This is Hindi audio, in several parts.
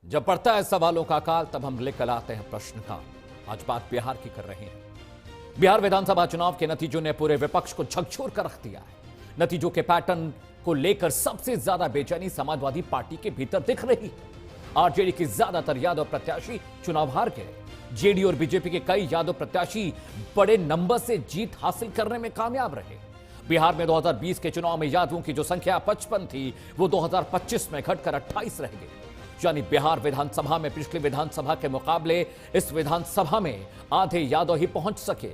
जब पड़ता है सवालों का काल तब हम लेकर आते हैं प्रश्न का। आज बात बिहार की कर रहे हैं। बिहार विधानसभा चुनाव के नतीजों ने पूरे विपक्ष को झकझोर कर रख दिया है। नतीजों के पैटर्न को लेकर सबसे ज्यादा बेचैनी समाजवादी पार्टी के भीतर दिख रही है। आरजेडी के ज्यादातर यादव प्रत्याशी चुनाव हार गए। जेडी और बीजेपी के कई यादव प्रत्याशी बड़े नंबर से जीत हासिल करने में कामयाब रहे। बिहार में 2020 के चुनाव में यादवों की जो संख्या 55 थी वो 2025 में घटकर 28 रह गई। यानी बिहार विधानसभा में पिछली विधानसभा के मुकाबले इस विधानसभा में आधे यादव ही पहुंच सके।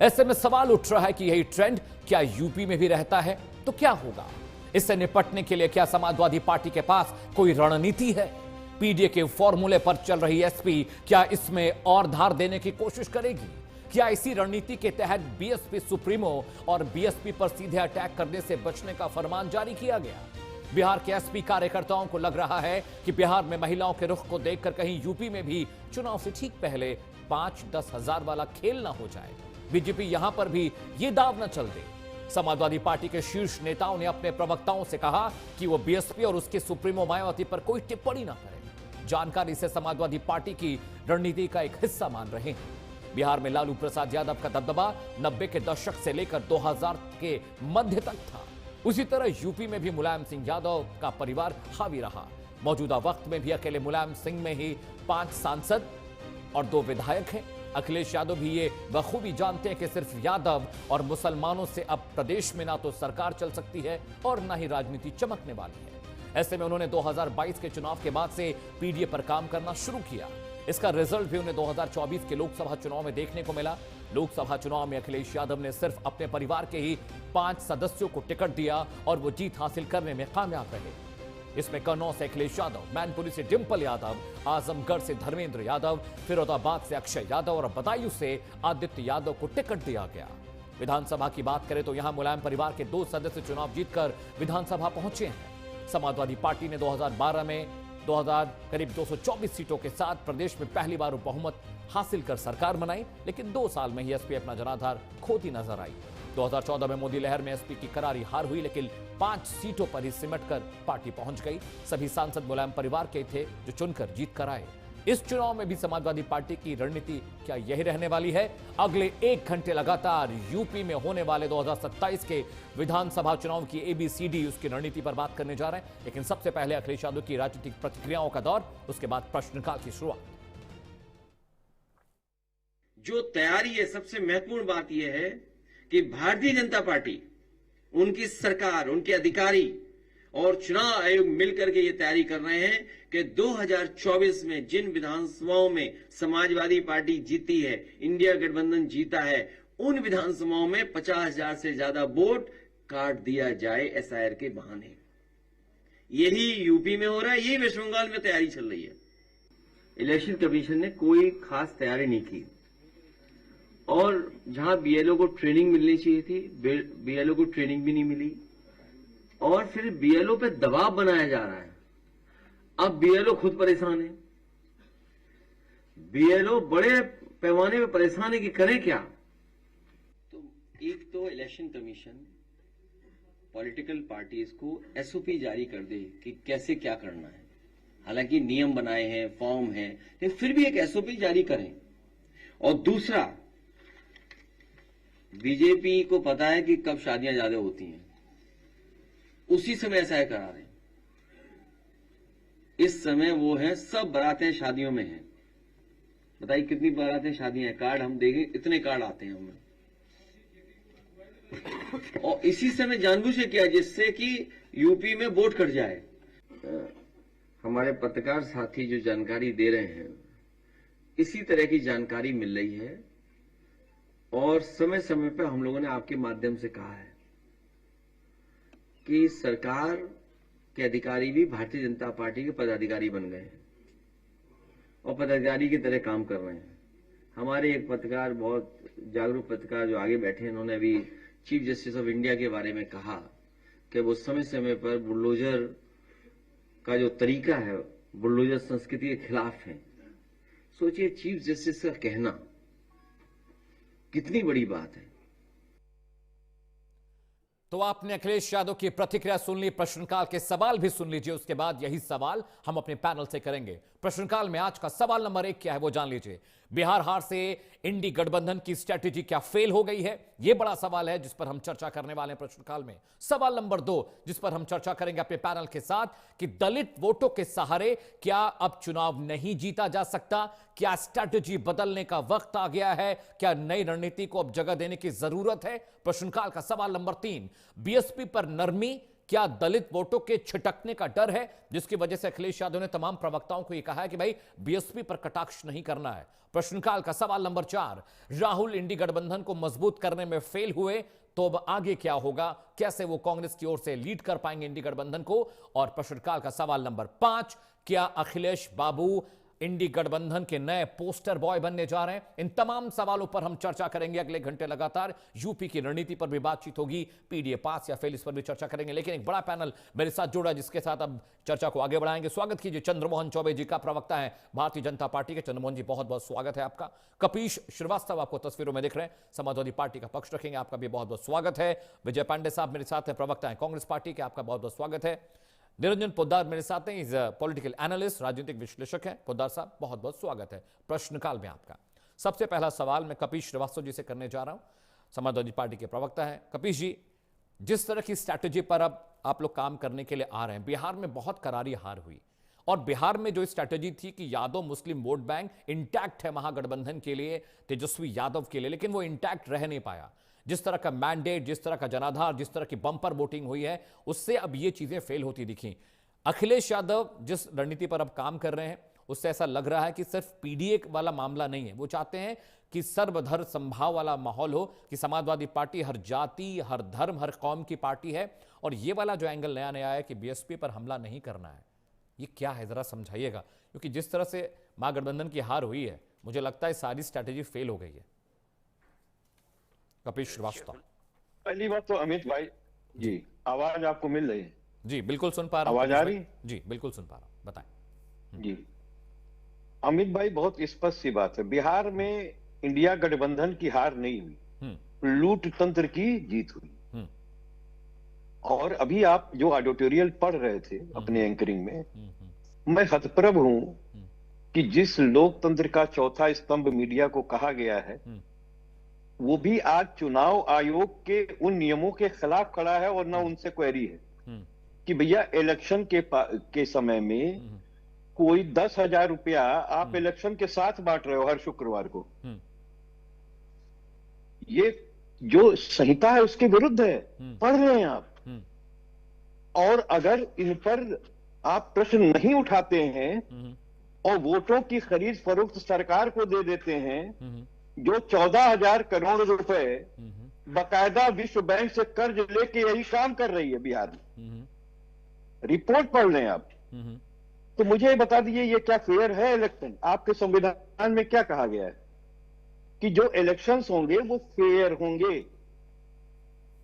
ऐसे में सवाल उठ रहा है कि यही ट्रेंड क्या यूपी में भी रहता है तो क्या होगा? इससे निपटने के लिए क्या समाजवादी पार्टी के पास कोई रणनीति है? पीडीए के फॉर्मूले पर चल रही एसपी क्या इसमें और धार देने की कोशिश करेगी? क्या इसी रणनीति के तहत बीएसपी सुप्रीमो और बीएसपी पर सीधे अटैक करने से बचने का फरमान जारी किया गया? बिहार के एसपी कार्यकर्ताओं को लग रहा है कि बिहार में महिलाओं के रुख को देखकर कहीं यूपी में भी चुनाव से ठीक पहले 5-10 हजार वाला खेल ना हो जाए। बीजेपी यहां पर भी ये दाव न चल दे। समाजवादी पार्टी के शीर्ष नेताओं ने अपने प्रवक्ताओं से कहा कि वो बीएसपी और उसके सुप्रीमो मायावती पर कोई टिप्पणी ना करें। जानकारी से समाजवादी पार्टी की रणनीति का एक हिस्सा मान रहे हैं। बिहार में लालू प्रसाद यादव का दबदबा 90 के दशक से लेकर 2000 के मध्य तक था। उसी तरह यूपी में भी मुलायम सिंह यादव का परिवार हावी रहा। मौजूदा वक्त में भी अकेले मुलायम सिंह में ही 5 सांसद और 2 विधायक हैं। अखिलेश यादव भी ये बखूबी जानते हैं कि सिर्फ यादव और मुसलमानों से अब प्रदेश में ना तो सरकार चल सकती है और ना ही राजनीति चमकने वाली है। ऐसे में उन्होंने 2022 के चुनाव के बाद से पीडीए पर काम करना शुरू किया। इसका रिजल्ट भी उन्हें 2024 के लोकसभा चुनाव में देखने को मिला। लोकसभा चुनाव में अखिलेश यादव ने सिर्फ अपने परिवार के ही 5 सदस्यों को टिकट दिया और वो जीत हासिल करने में कामयाब रहे। इसमें कन्नौज से अखिलेश यादव, मैनपुरी से डिंपल यादव, आजमगढ़ से धर्मेंद्र यादव, फिरोजाबाद से अक्षय यादव और बदायूं से आदित्य यादव को टिकट दिया गया। विधानसभा की बात करें तो यहां मुलायम परिवार के 2 सदस्य चुनाव जीतकर विधानसभा पहुंचे हैं। समाजवादी पार्टी ने 2012 में करीब 224 सीटों के साथ प्रदेश में पहली बार बहुमत हासिल कर सरकार बनाई, लेकिन 2 साल में ही एसपी अपना जनाधार खोती नजर आई। 2014 में मोदी लहर में एसपी की करारी हार हुई, लेकिन 5 सीटों पर ही सिमटकर पार्टी पहुंच गई। सभी सांसद मुलायम परिवार के थे जो चुनकर जीत कर आए। इस चुनाव में भी समाजवादी पार्टी की रणनीति क्या यही रहने वाली है? अगले 1 घंटे लगातार यूपी में होने वाले 2027 के विधानसभा चुनाव की एबीसीडी उसकी रणनीति पर बात करने जा रहे हैं। लेकिन सबसे पहले अखिलेश यादव की राजनीतिक प्रतिक्रियाओं का दौर, उसके बाद प्रश्नकाल की शुरुआत। जो तैयारी है, सबसे महत्वपूर्ण बात यह है कि भारतीय जनता पार्टी, उनकी सरकार, उनके अधिकारी और चुनाव आयोग मिलकर के ये तैयारी कर रहे हैं कि 2024 में जिन विधानसभाओं में समाजवादी पार्टी जीती है, इंडिया गठबंधन जीता है, उन विधानसभाओं में 50,000 से ज्यादा वोट काट दिया जाए एसआईआर के बहाने। यही यूपी में हो रहा है, यही वेस्ट बंगाल में तैयारी चल रही है। इलेक्शन कमीशन ने कोई खास तैयारी नहीं की और जहां बीएलओ को ट्रेनिंग मिलनी चाहिए थी, बीएलओ को ट्रेनिंग भी नहीं मिली और फिर बीएलओ पे दबाव बनाया जा रहा है। अब बीएलओ खुद परेशान है, बीएलओ बड़े पैमाने पे परेशान है कि करें क्या। तो एक तो इलेक्शन कमीशन पॉलिटिकल पार्टीज को एसओपी जारी कर दे कि कैसे क्या करना है। हालांकि नियम बनाए हैं, फॉर्म है, लेकिन फिर भी एक एसओपी जारी करें। और दूसरा, बीजेपी को पता है कि कब शादियां ज्यादा होती हैं, उसी समय ऐसा करा रहे हैं। इस समय वो है, सब बारातें शादियों में हैं। बताइए कितनी बारातें शादियां हैं, कार्ड हम देखें, इतने कार्ड आते हैं हमें। और इसी समय जानबूझ के किया जिससे कि यूपी में वोट कट जाए। हमारे पत्रकार साथी जो जानकारी दे रहे हैं, इसी तरह की जानकारी मिल रही है और समय समय पर हम लोगों ने आपके माध्यम से कहा है कि सरकार के अधिकारी भी भारतीय जनता पार्टी के पदाधिकारी बन गए हैं और पदाधिकारी की तरह काम कर रहे हैं। हमारे एक पत्रकार, बहुत जागरूक पत्रकार जो आगे बैठे हैं, उन्होंने अभी चीफ जस्टिस ऑफ इंडिया के बारे में कहा कि वो समय समय पर बुलडोजर का जो तरीका है, बुलडोजर संस्कृति के खिलाफ है। सोचिए चीफ जस्टिस का कहना कितनी बड़ी बात है। तो आपने अखिलेश यादव की प्रतिक्रिया सुन ली, प्रश्नकाल के सवाल भी सुन लीजिए। उसके बाद यही सवाल हम अपने पैनल से करेंगे। प्रश्नकाल में आज का सवाल नंबर 1 क्या है वो जान लीजिए। बिहार हार से इंडी गठबंधन की स्ट्रैटेजी क्या फेल हो गई है? यह बड़ा सवाल है जिस पर हम चर्चा करने वाले हैं प्रश्नकाल में। सवाल नंबर 2 जिस पर हम चर्चा करेंगे अपने पैनल के साथ कि दलित वोटों के सहारे क्या अब चुनाव नहीं जीता जा सकता? क्या स्ट्रैटेजी बदलने का वक्त आ गया है? क्या नई रणनीति को अब जगह देने की जरूरत है? प्रश्नकाल का सवाल नंबर 3, बीएसपी पर नरमी, क्या दलित वोटों के छिटकने का डर है जिसकी वजह से अखिलेश यादव ने तमाम प्रवक्ताओं को यह कहा है कि भाई बीएसपी पर कटाक्ष नहीं करना है? प्रश्नकाल का सवाल नंबर 4, राहुल इंडी गठबंधन को मजबूत करने में फेल हुए तो अब आगे क्या होगा? कैसे वो कांग्रेस की ओर से लीड कर पाएंगे इंडी गठबंधन को? और प्रश्नकाल का सवाल नंबर 5, क्या अखिलेश बाबू इंडी गठबंधन के नए पोस्टर बॉय बनने जा रहे हैं? इन तमाम सवालों पर हम चर्चा करेंगे अगले घंटे लगातार। यूपी की रणनीति पर भी बातचीत होगी, पीडीए पास या फेल इस पर भी चर्चा करेंगे। लेकिन एक बड़ा पैनल मेरे साथ जुड़ा जिसके साथ अब चर्चा को आगे बढ़ाएंगे। स्वागत कीजिए चंद्रमोहन चौबे जी का, प्रवक्ता है भारतीय जनता पार्टी के। चंद्रमोहन जी बहुत बहुत स्वागत है आपका। कपीश श्रीवास्तव आपको तस्वीरों में दिख रहे हैं, समाजवादी पार्टी का पक्ष रखेंगे, आपका भी बहुत बहुत स्वागत है। विजय पांडे साहब मेरे साथ है, प्रवक्ता है कांग्रेस पार्टी के, आपका बहुत बहुत स्वागत है। निरंजन पोद्दार मेरे साथ हैं, इज पॉलिटिकल एनालिस्ट, राजनीतिक विश्लेषक हैं। पोद्दार साहब बहुत बहुत स्वागत है प्रश्नकाल में आपका। सबसे पहला सवाल मैं कपीश श्रीवास्तव जी से करने जा रहा हूं, समाजवादी पार्टी के प्रवक्ता हैं। कपीश जी, जिस तरह की स्ट्रैटेजी पर अब आप लोग काम करने के लिए आ रहे हैं, बिहार में बहुत करारी हार हुई और बिहार में जो स्ट्रैटेजी थी कि यादव मुस्लिम वोट बैंक इंटैक्ट है महागठबंधन के लिए, तेजस्वी यादव के लिए, लेकिन वो इंटैक्ट रह नहीं पाया। जिस तरह का मैंडेट, जिस तरह का जनाधार, जिस तरह की बंपर वोटिंग हुई है, उससे अब ये चीजें फेल होती दिखी। अखिलेश यादव जिस रणनीति पर अब काम कर रहे हैं उससे ऐसा लग रहा है कि सिर्फ पीडीए वाला मामला नहीं है, वो चाहते हैं कि सर्वधर्म संभाव वाला माहौल हो, कि समाजवादी पार्टी हर जाति, हर धर्म, हर कौम की पार्टी है। और ये वाला जो एंगल नया नया है कि बीएसपी पर हमला नहीं करना है, ये क्या है जरा समझाइएगा, क्योंकि जिस तरह से महागठबंधन की हार हुई है मुझे लगता है सारी स्ट्रैटेजी फेल हो गई है। कपीश श्रीवास्तव। पहली बात तो अमित भाई जी, आवाज आपको मिल रही है? जी बिल्कुल सुन पा रहा हूं। आवाज आ रही? जी बिल्कुल सुन पा रहा हूं, बताएं। जी अमित भाई, बहुत स्पष्ट सी बात है, बिहार में इंडिया गठबंधन की हार नहीं हुई, लूट तंत्र की जीत हुई। और अभी आप जो एडिटोरियल पढ़ रहे थे अपने एंकरिंग में, मैं हतप्रभ हूं कि जिस लोकतंत्र का चौथा स्तंभ मीडिया को कहा गया है, वो भी आज चुनाव आयोग के उन नियमों के खिलाफ खड़ा है और ना उनसे क्वेरी है कि भैया इलेक्शन के समय में कोई 10,000 रुपया आप इलेक्शन के साथ बांट रहे हो हर शुक्रवार को। ये जो संहिता है उसके विरुद्ध है, पढ़ रहे हैं आप। और अगर इन पर आप प्रश्न नहीं उठाते हैं और वोटों की खरीद फरोख्त सरकार को दे देते हैं, जो 14,000 करोड़ रुपए बकायदा विश्व बैंक से कर्ज लेके यही काम कर रही है बिहार में, रिपोर्ट पढ़ लें आप। तो मुझे बता दीजिए, ये क्या फेयर है इलेक्शन? आपके संविधान में क्या कहा गया है कि जो इलेक्शंस होंगे वो फेयर होंगे?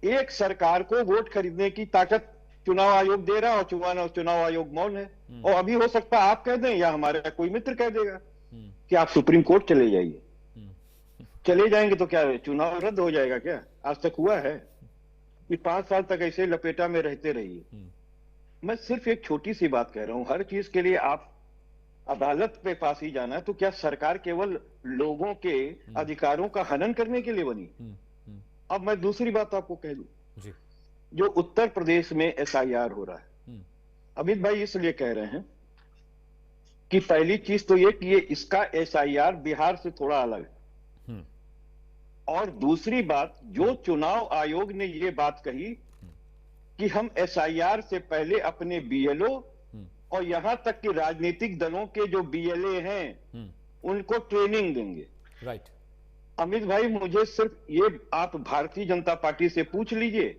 एक सरकार को वोट खरीदने की ताकत चुनाव आयोग दे रहा और चुनाव आयोग मौन है। और अभी हो सकता है आप कह दें या हमारा कोई मित्र कह देगा कि आप सुप्रीम कोर्ट चले जाइए। चले जाएंगे तो क्या चुनाव रद्द हो जाएगा क्या? आज तक हुआ है कि 5 साल तक ऐसे लपेटा में रहते रहिए। मैं सिर्फ एक छोटी सी बात कह रहा हूं, हर चीज के लिए आप अदालत पे फांसी जाना है तो क्या सरकार केवल लोगों के अधिकारों का हनन करने के लिए बनी? अब मैं दूसरी बात आपको कह दूं, जो उत्तर प्रदेश में एसआईआर हो रहा है, अमित भाई इसलिए कह रहे हैं कि पहली चीज तो ये कि ये इसका एसआईआर बिहार से थोड़ा अलग है, और दूसरी बात, जो चुनाव आयोग ने ये बात कही कि हम एसआईआर से पहले अपने बीएलओ और यहां तक कि राजनीतिक दलों के जो बीएलए हैं उनको ट्रेनिंग देंगे। राइट। अमित भाई, मुझे सिर्फ ये आप भारतीय जनता पार्टी से पूछ लीजिए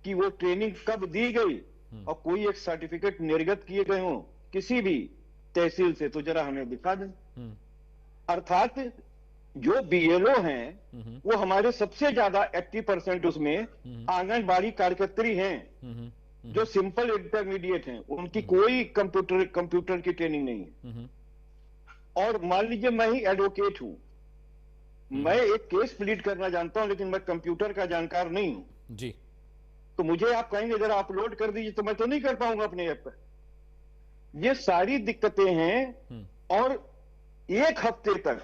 कि वो ट्रेनिंग कब दी गई और कोई एक सर्टिफिकेट निर्गत किए गए हो किसी भी तहसील से, तो जरा हमें दिखा दें। अर्थात जो बीएलओ हैं वो हमारे सबसे ज्यादा 80% उसमें आंगनबाड़ी कार्यकर्त्री हैं, जो सिंपल इंटरमीडिएट हैं, उनकी कोई कंप्यूटर की ट्रेनिंग नहीं है। और मान लीजिए मैं ही एडवोकेट हूं, मैं एक केस प्लीड करना जानता हूं लेकिन मैं कंप्यूटर का जानकार नहीं हूं जी। तो मुझे आप कहेंगे जरा अपलोड कर दीजिए, तो मैं तो नहीं कर पाऊंगा अपने ऐप पर। ये सारी दिक्कतें हैं। और एक हफ्ते तक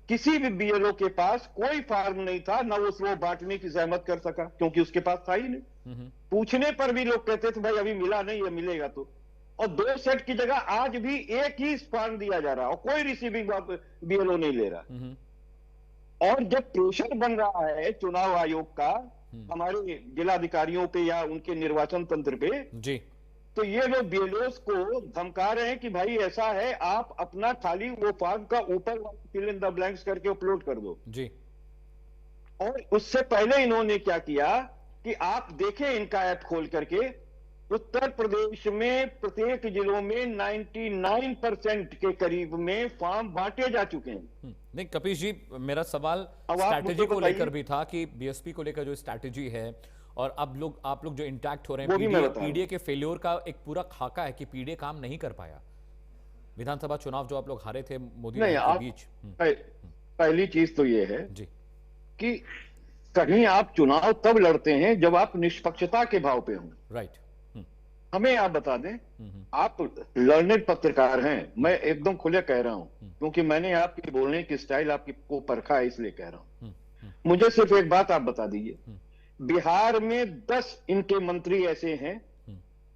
किसी भी बीएलओ के पास कोई फॉर्म नहीं था, ना वो बांटने की जहमत कर सका, क्योंकि उसके पास था ही नहीं। पूछने पर भी लोग कहते थे भाई अभी मिला नहीं है, मिलेगा तो। और 2 सेट की जगह आज भी एक ही फॉर्म दिया जा रहा है और कोई रिसीविंग बीएलओ नहीं ले रहा। और जब प्रेशर बन रहा है चुनाव आयोग का हमारे जिलाधिकारियों पे या उनके निर्वाचन तंत्र पे जी, तो ये लोग बीएलओस को धमका रहे हैं कि भाई ऐसा है, आप अपना खाली वो फॉर्म का ऊपर फिल इन द ब्लैंक्स करके अपलोड कर दो जी। और उससे पहले इन्होंने क्या किया कि आप देखें इनका ऐप खोल करके, उत्तर प्रदेश में प्रत्येक जिलों में 99% के करीब में फॉर्म बांटे जा चुके हैं। नहीं कपीश जी, मेरा सवाल स्ट्रैटेजी को लेकर भी था कि बीएसपी को लेकर जो स्ट्रैटेजी है और अब आप लोग जो इंटैक्ट हो रहे हैं, पीडीए के फेल्योर का एक पूरा खाका है कि पीडीए काम नहीं कर पाया। विधानसभा चुनाव जो आप लोग हारे थे मोदी के बीच। पहली चीज तो ये है जी कि कहीं आप चुनाव तब लड़ते हैं जब आप निष्पक्षता के भाव पे हो। राइट। हमें आप बता दें, आप लर्नेड पत्रकार हैं, मैं एकदम खुले कह रहा हूं, क्योंकि मैंने आपकी बोलने की स्टाइल आपकी को परखा है, इसलिए कह रहा हूं। मुझे सिर्फ एक बात आप बता दीजिए, बिहार में 10 इनके मंत्री ऐसे हैं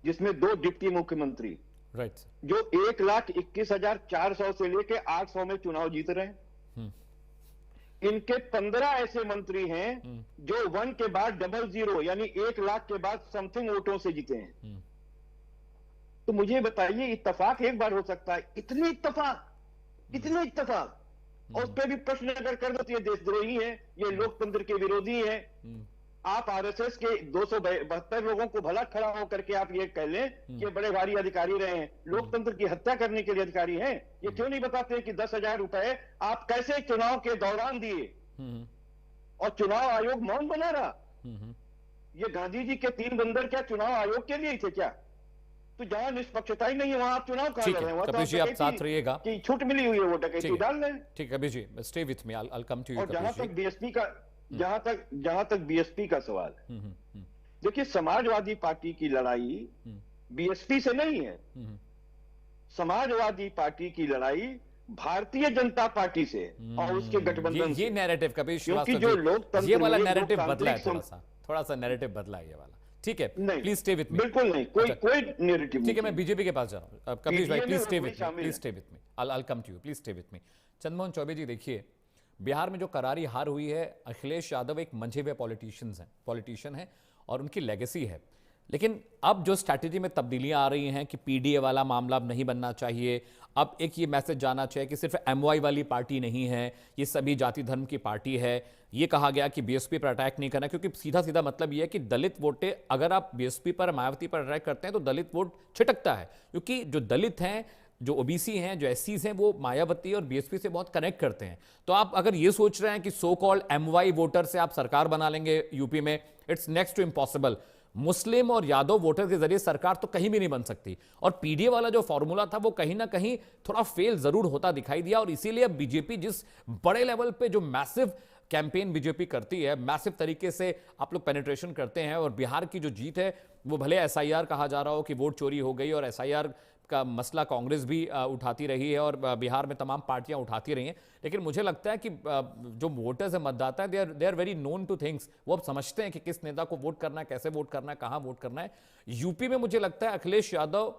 जिसमें 2 डिप्टी मुख्यमंत्री, राइट, जो 1,21,400 से लेके 800 में चुनाव जीत रहे हैं। इनके 15 ऐसे मंत्री हैं जो 1 के बाद 00 यानी 1 लाख के बाद समथिंग वोटों से जीते हैं। तो मुझे बताइए, इत्तेफाक एक बार हो सकता है? इतने इत्तेफाक और उस पर भी प्रश्न अगर कर दो तो ये देशद्रोही है, ये लोकतंत्र के विरोधी है। आप आरएसएस के 272 लोगों को भला खड़ा होकर के आप ये कह लें कि बड़े भारी अधिकारी रहे हैं, लोकतंत्र की हत्या करने के लिए अधिकारी हैं। ये क्यों नहीं बताते कि 10,000 रुपए आप कैसे चुनाव के दौरान दिए और चुनाव आयोग मौन बना रहा? ये गांधी जी के 3 बंदर क्या चुनाव आयोग के लिए ही थे क्या? तो जहां निष्पक्षता ही नहीं है वहां आप चुनाव कहां लड़ रहे हैं? कपिल जी आप साथ रहिएगा कि छूट मिली हुई है, वो डकैती डाल रहे हैं। ठीक है Kapil ji, stay with me, I will come to you. और जहां तक बीएसपी का सवाल है, देखिए समाजवादी पार्टी की लड़ाई बीएसपी से नहीं है, समाजवादी पार्टी की लड़ाई भारतीय जनता पार्टी से और उसके गठबंधन से। ये नैरेटिव कपिल क्योंकि जो लोकतंत्र, ये वाला नैरेटिव बदला है, थोड़ा सा नैरेटिव बदला है ये वाला। ठीक है, प्लीज स्टे विथ मी। बिल्कुल नहीं, कोई नैरेटिव। ठीक है, मैं बीजेपी के पास जा रहा हूं। कपिल भाई please stay with me, please stay with me, I will come to you, please stay with me. Chandramohan Choubey ji, देखिए बिहार में जो करारी हार हुई है, अखिलेश यादव एक मंझे हुए पॉलिटिशियन हैं और उनकी लेगेसी है। लेकिन अब जो स्ट्रैटेजी में तब्दीलियां आ रही हैं कि पीडीए वाला मामला अब नहीं बनना चाहिए, अब एक ये मैसेज जाना चाहिए कि सिर्फ एमवाई वाली पार्टी नहीं है, ये सभी जाति धर्म की पार्टी है। ये कहा गया कि बीएसपी पर अटैक नहीं करना, क्योंकि सीधा सीधा मतलब ये है कि दलित वोटे, अगर आप बीएसपी पर, मायावती पर अटैक करते हैं तो दलित वोट छिटकता है, क्योंकि जो दलित हैं, जो ओबीसी हैं, जो एससीज हैं, वो मायावती और बीएसपी से बहुत कनेक्ट करते हैं। तो आप अगर ये सोच रहे हैं कि सो कॉल्ड एमवाई वोटर से आप सरकार बना लेंगे यूपी में, इट्स नेक्स्ट टू इम्पॉसिबल। मुस्लिम और यादव वोटर के जरिए सरकार तो कहीं भी नहीं बन सकती। और पीडीए वाला जो फॉर्मूला था वो कहीं ना कहीं थोड़ा फेल जरूर होता दिखाई दिया। और इसीलिए अब बीजेपी जिस बड़े लेवल पे जो मैसिव कैंपेन बीजेपी करती है, मैसिव तरीके से आप लोग पेनिट्रेशन करते हैं, और बिहार की जो जीत है वो भले एसआईआर कहा जा रहा हो कि वोट चोरी हो गई, और एसआईआर का मसला कांग्रेस भी उठाती रही है और बिहार में तमाम पार्टियां उठाती रही हैं, लेकिन मुझे लगता है कि जो वोटर्स है, मतदाता है, they are very known to things. वो अब समझते हैं कि किस नेता को वोट करना है, कैसे वोट करना है, कहां वोट करना है। यूपी में मुझे लगता है अखिलेश यादव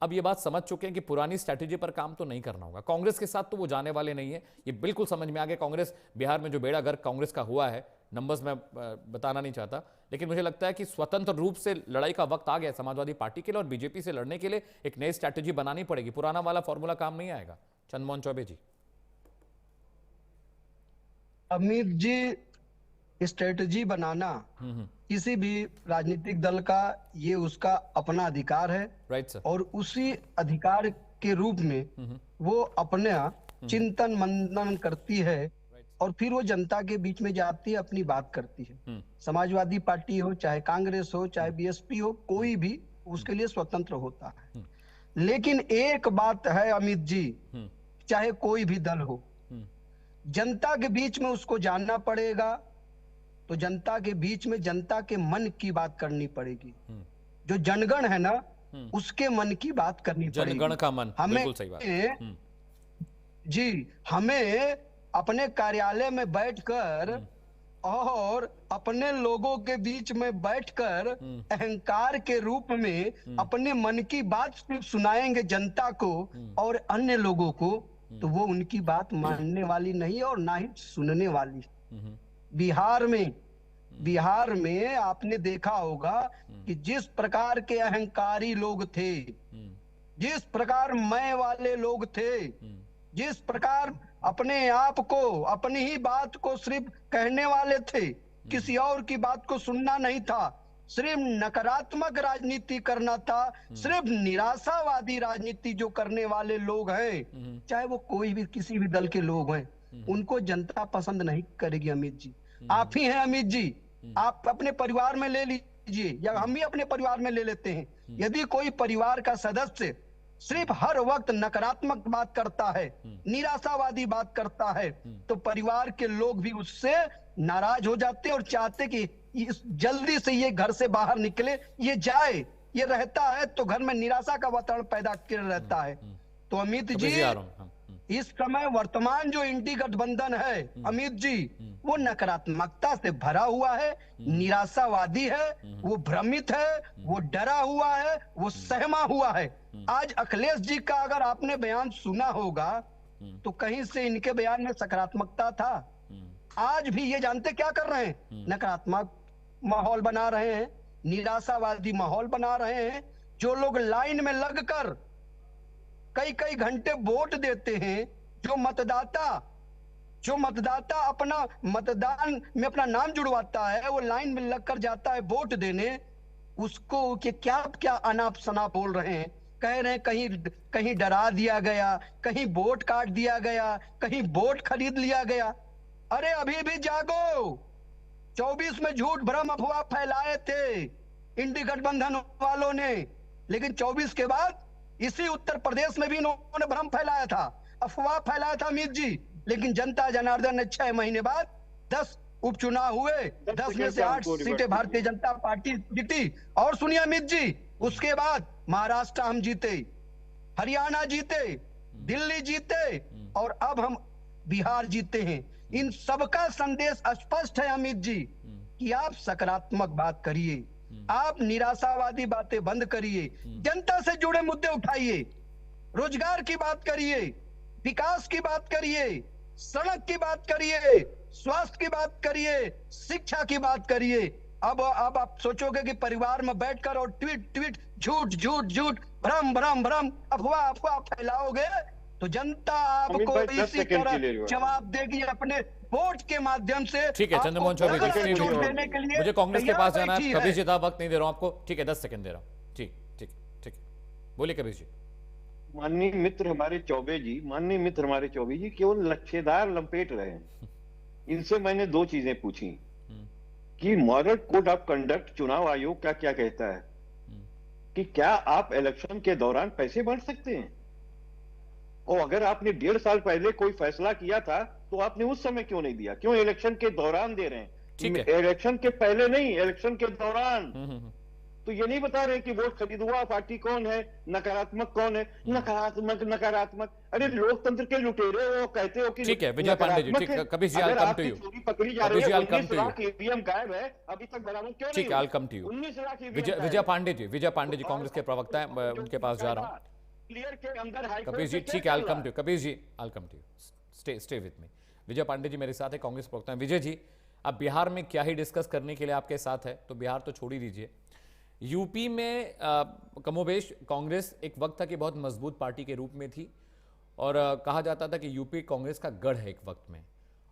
अब ये बात समझ चुके हैं कि पुरानी स्ट्रैटेजी पर काम तो नहीं करना होगा। कांग्रेस के साथ तो वो जाने वाले नहीं है, ये बिल्कुल समझ में आ गया। कांग्रेस, बिहार में जो बेड़ा गर्क कांग्रेस का हुआ है, नंबर्स में बताना नहीं चाहता, लेकिन मुझे लगता है कि स्वतंत्र रूप से लड़ाई का वक्त आ गया समाजवादी पार्टी के लिए, और बीजेपी से लड़ने के लिए एक नई स्ट्रैटेजी बनानी पड़ेगी। पुराना वाला फॉर्मूला काम नहीं आएगा। चंद्रमोहन चौबे जी। अमित जी, स्ट्रेटजी बनाना किसी भी राजनीतिक दल का ये उसका अपना अधिकार है, राइट सर। और उसी अधिकार के रूप में वो अपना चिंतन मनन करती है और फिर वो जनता के बीच में जाती है, अपनी बात करती है। समाजवादी पार्टी हो, चाहे कांग्रेस हो, चाहे बीएसपी हो, कोई भी उसके लिए स्वतंत्र होता है। लेकिन एक बात है अमित जी, चाहे कोई भी दल हो, जनता के बीच में उसको जानना पड़ेगा, तो जनता के बीच में जनता के मन की बात करनी पड़ेगी। जो जनगण है ना, उसके मन की बात करनी पड़ेगी। जनगण का मन, हमें बिल्कुल सही बात। जी, हमें अपने कार्यालय में बैठकर और अपने लोगों के बीच में बैठकर अहंकार के रूप में अपने मन की बात सिर्फ सुनाएंगे जनता को और अन्य लोगों को, तो वो उनकी बात मानने वाली नहीं और ना ही सुनने वाली। बिहार में आपने देखा होगा कि जिस प्रकार के अहंकारी लोग थे, जिस प्रकार मैं वाले लोग थे, जिस प्रकार अपने आप को, अपनी ही बात को सिर्फ कहने वाले थे, किसी और की बात को सुनना नहीं था, सिर्फ नकारात्मक राजनीति करना था, सिर्फ निराशावादी राजनीति जो करने वाले लोग हैं, चाहे वो कोई भी किसी भी दल के लोग हैं, उनको जनता पसंद नहीं करेगी। अमित जी, आप ही हैं अमित जी, आप अपने परिवार में ले लीजिए या हम भी अपने परिवार में ले लेते हैं। यदि कोई परिवार का सदस्य सिर्फ हर वक्त नकारात्मक बात करता है, निराशावादी बात करता है, तो परिवार के लोग भी उससे नाराज हो जाते हैं और चाहते कि जल्दी से ये घर से बाहर निकले, ये जाए। ये रहता है तो घर में निराशा का वातावरण पैदा कर रहता है। तो अमित जी, इस समय वर्तमान जो इंडी गठबंधन है अमित जी, वो नकारात्मकता से भरा हुआ है, निराशावादी है, वो भ्रमित है, वो डरा हुआ है, वो सहमा हुआ है। आज अखिलेश जी का अगर आपने बयान सुना होगा तो कहीं से इनके बयान में सकारात्मकता था। आज भी ये जानते क्या कर रहे हैं, नकारात्मक माहौल बना रहे हैं, निराशावादी माहौल बना रहे हैं। जो लोग लाइन में लगकर कई कई घंटे वोट देते हैं, जो मतदाता अपना मतदान में अपना नाम जुड़वाता है, वो लाइन में लगकर जाता है वोट देने, उसको कि क्या क्या अनाप शनाप बोल रहे हैं, कह रहे हैं कहीं डरा दिया गया, कहीं वोट काट दिया गया, कहीं वोट खरीद लिया गया। अरे अभी भी जागो, 24 में झूठ भ्रम अफवाह फैलाए थे इंडी गठबंधन वालों ने, लेकिन 24 के बाद इसी उत्तर प्रदेश में भी इन्होंने भ्रम फैलाया था, अफवाह फैलाया था अमित जी। लेकिन जनता जनार्दन ने 6 महीने बाद 10 उपचुनाव हुए, 10 में से 8 सीटें भारतीय जनता पार्टी जीती। और सुनिए अमित जी, उसके बाद महाराष्ट्र हम जीते, हरियाणा जीते, दिल्ली जीते और अब हम बिहार जीते हैं। इन सबका संदेश स्पष्ट है अमित जी कि आप सकारात्मक बात करिए, आप निराशावादी बातें बंद करिए, जनता से जुड़े मुद्दे उठाइए, रोजगार की बात करिए, विकास की बात करिए, सड़क की बात करिए, स्वास्थ्य की बात करिए, शिक्षा की बात करिए। अब आप सोचोगे कि परिवार में बैठकर और ट्वीट झूठ भ्रम अफवाह फैलाओगे तो जनता आपको इसी तरह जवाब देगी अपने वोट के माध्यम से। ठीक है चंद्रमोहन चौधरी, मुझे कांग्रेस के पास जाना है, कबीर जी वक्त नहीं दे रहा हूं आपको, ठीक है 10 सेकंड दे रहा हूं। ठीक बोलिए कबीर जी। माननीय मित्र हमारे चौबे जी केवल लच्छेदार लंपेट रहे हैं। इनसे मैंने 2 चीजें पूछी कि मॉडल कोड ऑफ कंडक्ट चुनाव आयोग का क्या कहता है कि क्या आप इलेक्शन के दौरान पैसे बांट सकते हैं, और अगर आपने 1.5 साल पहले कोई फैसला किया था तो आपने उस समय क्यों नहीं दिया, क्यों इलेक्शन के दौरान दे रहे हैं? इलेक्शन के पहले नहीं, इलेक्शन के दौरान। तो ये नहीं बता रहे कि वोट खरीद हुआ पार्टी कौन है, नकारात्मक कौन है, नकारात्मक। अरे लोकतंत्र के लुटेरे हो, कहते हो कि ठीक है विजय पांडे जी, ठीक, Kabir ji, I'll come to you. पकड़ी जा रही है, 19 लाख ईवीएम गायब है, अभी तक बरामद क्यों नहीं? ठीक है, I'll come to you. 19 lakh विजय पांडे जी कांग्रेस के प्रवक्ता है, उनके पास जा रहा हूँ। क्लियर के अंदर कबीर जी, ठीक है, I'll come to you. Kabir ji, I'll come to you. Stay with me. विजय पांडे जी मेरे साथ है, कांग्रेस प्रवक्ता है। विजय जी, अब बिहार में क्या ही डिस्कस करने के लिए आपके साथ है, तो बिहार तो छोड़ ही दीजिए। यूपी में कमोबेश कांग्रेस एक वक्त था कि बहुत मजबूत पार्टी के रूप में थी और कहा जाता था कि यूपी कांग्रेस का गढ़ है एक वक्त में,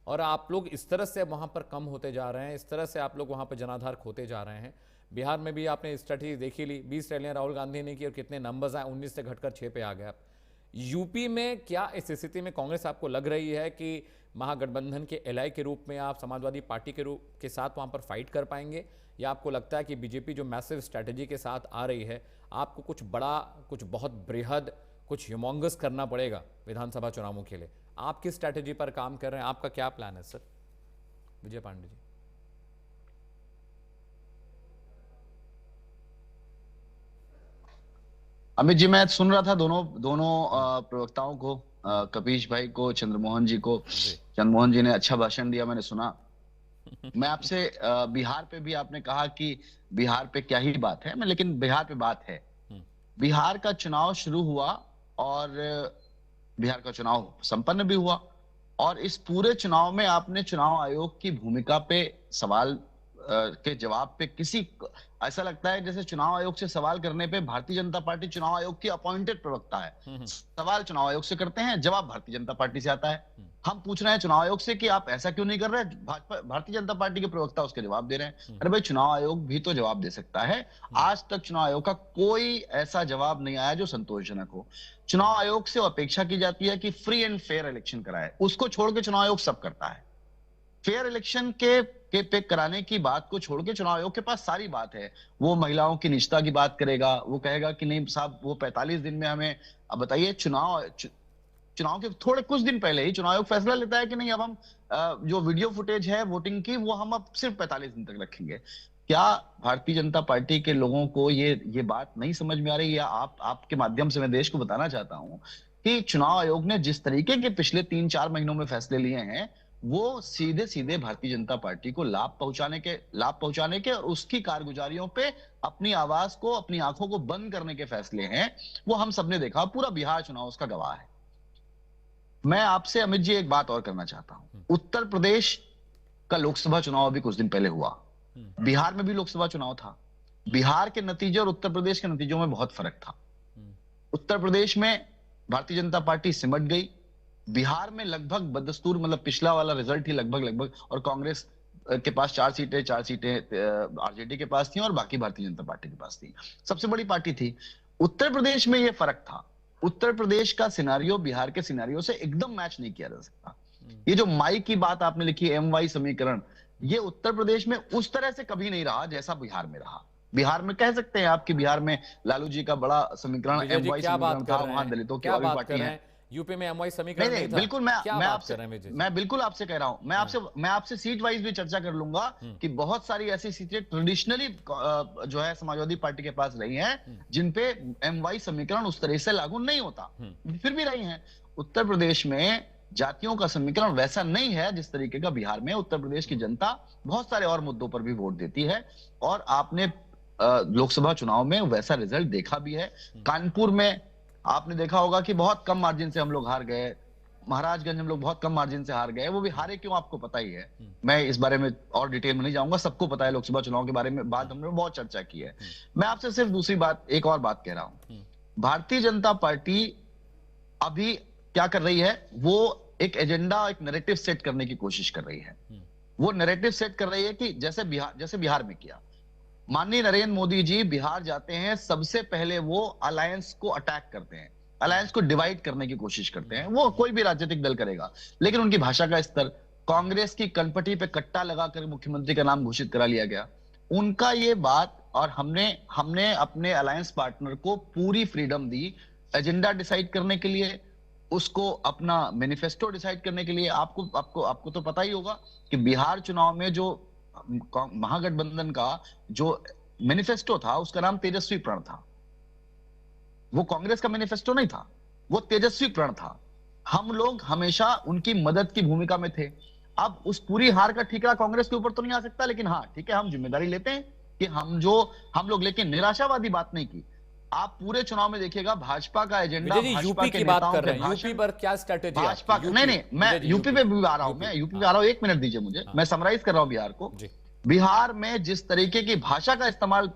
और आप लोग इस तरह से वहां पर कम होते जा रहे हैं, इस तरह से आप लोग वहां पर जनाधार खोते जा रहे हैं। बिहार में भी आपने स्ट्रेटजी देखी ली, 20 रैलियां राहुल गांधी ने की और कितने नंबर्स आए, 19 से घटकर 6 पे आ गए। यूपी में क्या इस स्थिति में कांग्रेस आपको लग रही है कि महागठबंधन के एलआई के रूप में आप समाजवादी पार्टी के साथ वहां पर फाइट कर पाएंगे, या आपको लगता है कि बीजेपी जो मैसिव स्ट्रैटेजी के साथ आ रही है, आपको कुछ बड़ा, कुछ बहुत बृहद, कुछ ह्यूमंगस करना पड़ेगा विधानसभा चुनावों के लिए? आप किस स्ट्रैटेजी पर काम कर रहे हैं, आपका क्या प्लान है सर? विजय पांडे जी। अमित जी, मैं सुन रहा था दोनों दोनों प्रवक्ताओं को, कपीश भाई को, चंद्रमोहन जी को। चंद्रमोहन जी ने अच्छा भाषण दिया, मैंने सुना। मैं आपसे बिहार पे भी आपने कहा कि बिहार पे क्या ही बात है, मैं लेकिन बिहार पे बात है। बिहार का चुनाव शुरू हुआ और बिहार का चुनाव संपन्न भी हुआ, और इस पूरे चुनाव में आपने चुनाव आयोग की भूमिका पे सवाल के जवाब पे ऐसा लगता है जैसे चुनाव आयोग से सवाल करने पे भारतीय जनता पार्टी चुनाव आयोग की अपॉइंटेड प्रवक्ता है। सवाल चुनाव आयोग से करते हैं, जवाब भारतीय जनता पार्टी से आता है। हम पूछ रहे हैं चुनाव आयोग से कि आप ऐसा क्यों नहीं कर रहे, भारतीय जनता पार्टी के प्रवक्ता उसके जवाब दे रहे हैं। अरे भाई, चुनाव आयोग भी तो जवाब दे सकता है। आज तक चुनाव आयोग का कोई ऐसा जवाब नहीं आया जो संतोषजनक हो। चुनाव आयोग से अपेक्षा की जाती है कि फ्री एंड फेयर इलेक्शन कराए, उसको छोड़ के चुनाव आयोग सब करता है। फेयर इलेक्शन के पे कराने की बात को छोड़ के चुनाव आयोग के पास सारी बात है। वो महिलाओं की निजता की बात करेगा, वो कहेगा कि नहीं साहब, वो 45 दिन में हमें, अब बताइए, चुनाव के थोड़े कुछ दिन पहले ही चुनाव आयोग फैसला लेता है कि नहीं, अब हम जो वीडियो फुटेज है वोटिंग की, वो हम अब सिर्फ 45 दिन तक रखेंगे। क्या भारतीय जनता पार्टी के लोगों को ये बात नहीं समझ में आ रही? या आपके माध्यम से मैं देश को बताना चाहता हूं कि चुनाव आयोग ने जिस तरीके के पिछले 3-4 महीनों में फैसले लिए हैं, वो सीधे सीधे भारतीय जनता पार्टी को लाभ पहुंचाने के और उसकी कारगुजारियों पे अपनी आवाज को, अपनी आंखों को बंद करने के फैसले हैं। वो हम सबने देखा, पूरा बिहार चुनाव उसका गवाह है। मैं आपसे अमित जी एक बात और करना चाहता हूं। उत्तर प्रदेश का लोकसभा चुनाव अभी कुछ दिन पहले हुआ, बिहार में भी लोकसभा चुनाव था। बिहार के नतीजे और उत्तर प्रदेश के नतीजों में बहुत फर्क था। उत्तर प्रदेश में भारतीय जनता पार्टी सिमट गई, बिहार में लगभग बदस्तूर, मतलब पिछला वाला रिजल्ट ही लगभग, और कांग्रेस के पास 4 सीटें आरजेडी के पास थी और बाकी भारतीय जनता पार्टी के पास थी, सबसे बड़ी पार्टी थी। उत्तर प्रदेश में यह फर्क था। उत्तर प्रदेश का सिनारियो बिहार के सिनारियो से एकदम मैच नहीं किया जा सकता। ये जो माई की बात आपने लिखी, MY समीकरण, ये उत्तर प्रदेश में उस तरह से कभी नहीं रहा जैसा बिहार में रहा। बिहार में कह सकते हैं आपकी, बिहार में लालू जी का बड़ा समीकरण MY समीकरण था, वहां दलितों की और भी पार्टी है। यूपी में MY समीकरण नहीं था। बिल्कुल, मैं बिल्कुल आपसे कह रहा हूं, मैं आपसे सीट वाइज भी चर्चा कर लूंगा कि बहुत सारी ऐसी सीटें ट्रेडिशनली जो है समाजवादी पार्टी के पास रही हैं, जिन पे MY समीकरण उस तरह से लागू नहीं होता, फिर भी रही हैं। उत्तर प्रदेश में जातियों का समीकरण वैसा नहीं है जिस तरीके का बिहार में। उत्तर प्रदेश की जनता बहुत सारे और मुद्दों पर भी वोट देती है, और आपने लोकसभा चुनाव में वैसा रिजल्ट देखा भी है। कानपुर में आपने देखा होगा कि बहुत कम मार्जिन से हम लोग हार गए। महाराजगंज हम लोग बहुत कम मार्जिन से हार गए। वो भी हारे क्यों, आपको पता ही है। मैं इस बारे में और डिटेल में नहीं जाऊंगा, सबको पता है लोकसभा चुनाव के बारे में, बात हमने बहुत चर्चा की है। मैं आपसे सिर्फ दूसरी बात, एक और बात कह रहा हूं। भारतीय जनता पार्टी अभी क्या कर रही है, वो एक एजेंडा, एक नैरेटिव सेट करने की कोशिश कर रही है। वो नैरेटिव सेट कर रही है कि जैसे बिहार में किया, माननीय नरेंद्र मोदी जी बिहार जाते हैं, सबसे पहले वो अलायंस को अटैक करते हैं, अलायंस को डिवाइड करने की कोशिश करते हैं। वो कोई भी राजनीतिक दल करेगा, लेकिन उनकी भाषा का स्तर, कांग्रेस की कनपटी पे कट्टा लगाकर मुख्यमंत्री का नाम घोषित करा लिया गया, उनका ये बात। और हमने अपने अलायंस पार्टनर को पूरी फ्रीडम दी एजेंडा डिसाइड करने के लिए, उसको अपना मैनिफेस्टो डिसाइड करने के लिए। आपको तो पता ही होगा कि बिहार चुनाव में जो महागठबंधन का जो मैनिफेस्टो था, उसका नाम तेजस्वी प्रण था। वो कांग्रेस का मैनिफेस्टो नहीं था, वो तेजस्वी प्रण था। हम लोग हमेशा उनकी मदद की भूमिका में थे। अब उस पूरी हार का ठीकरा कांग्रेस के ऊपर तो नहीं आ सकता, लेकिन हाँ ठीक है, हम जिम्मेदारी लेते हैं कि हम लोग, लेकिन निराशावादी बात नहीं की। आप पूरे चुनाव में देखिएगा भाजपा का एजेंडा, यूपी की बात कर रहे हैं, यूपी पर क्या स्ट्रेटेजी? भाजपा नहीं, मैं यूपी पे भी आ रहा हूं, मैं यूपी पे आ रहा हूं, 1 मिनट दीजिए मुझे, मैं समराइज कर रहा हूं बिहार को। बिहार में जिस तरीके की भाषा का इस्तेमाल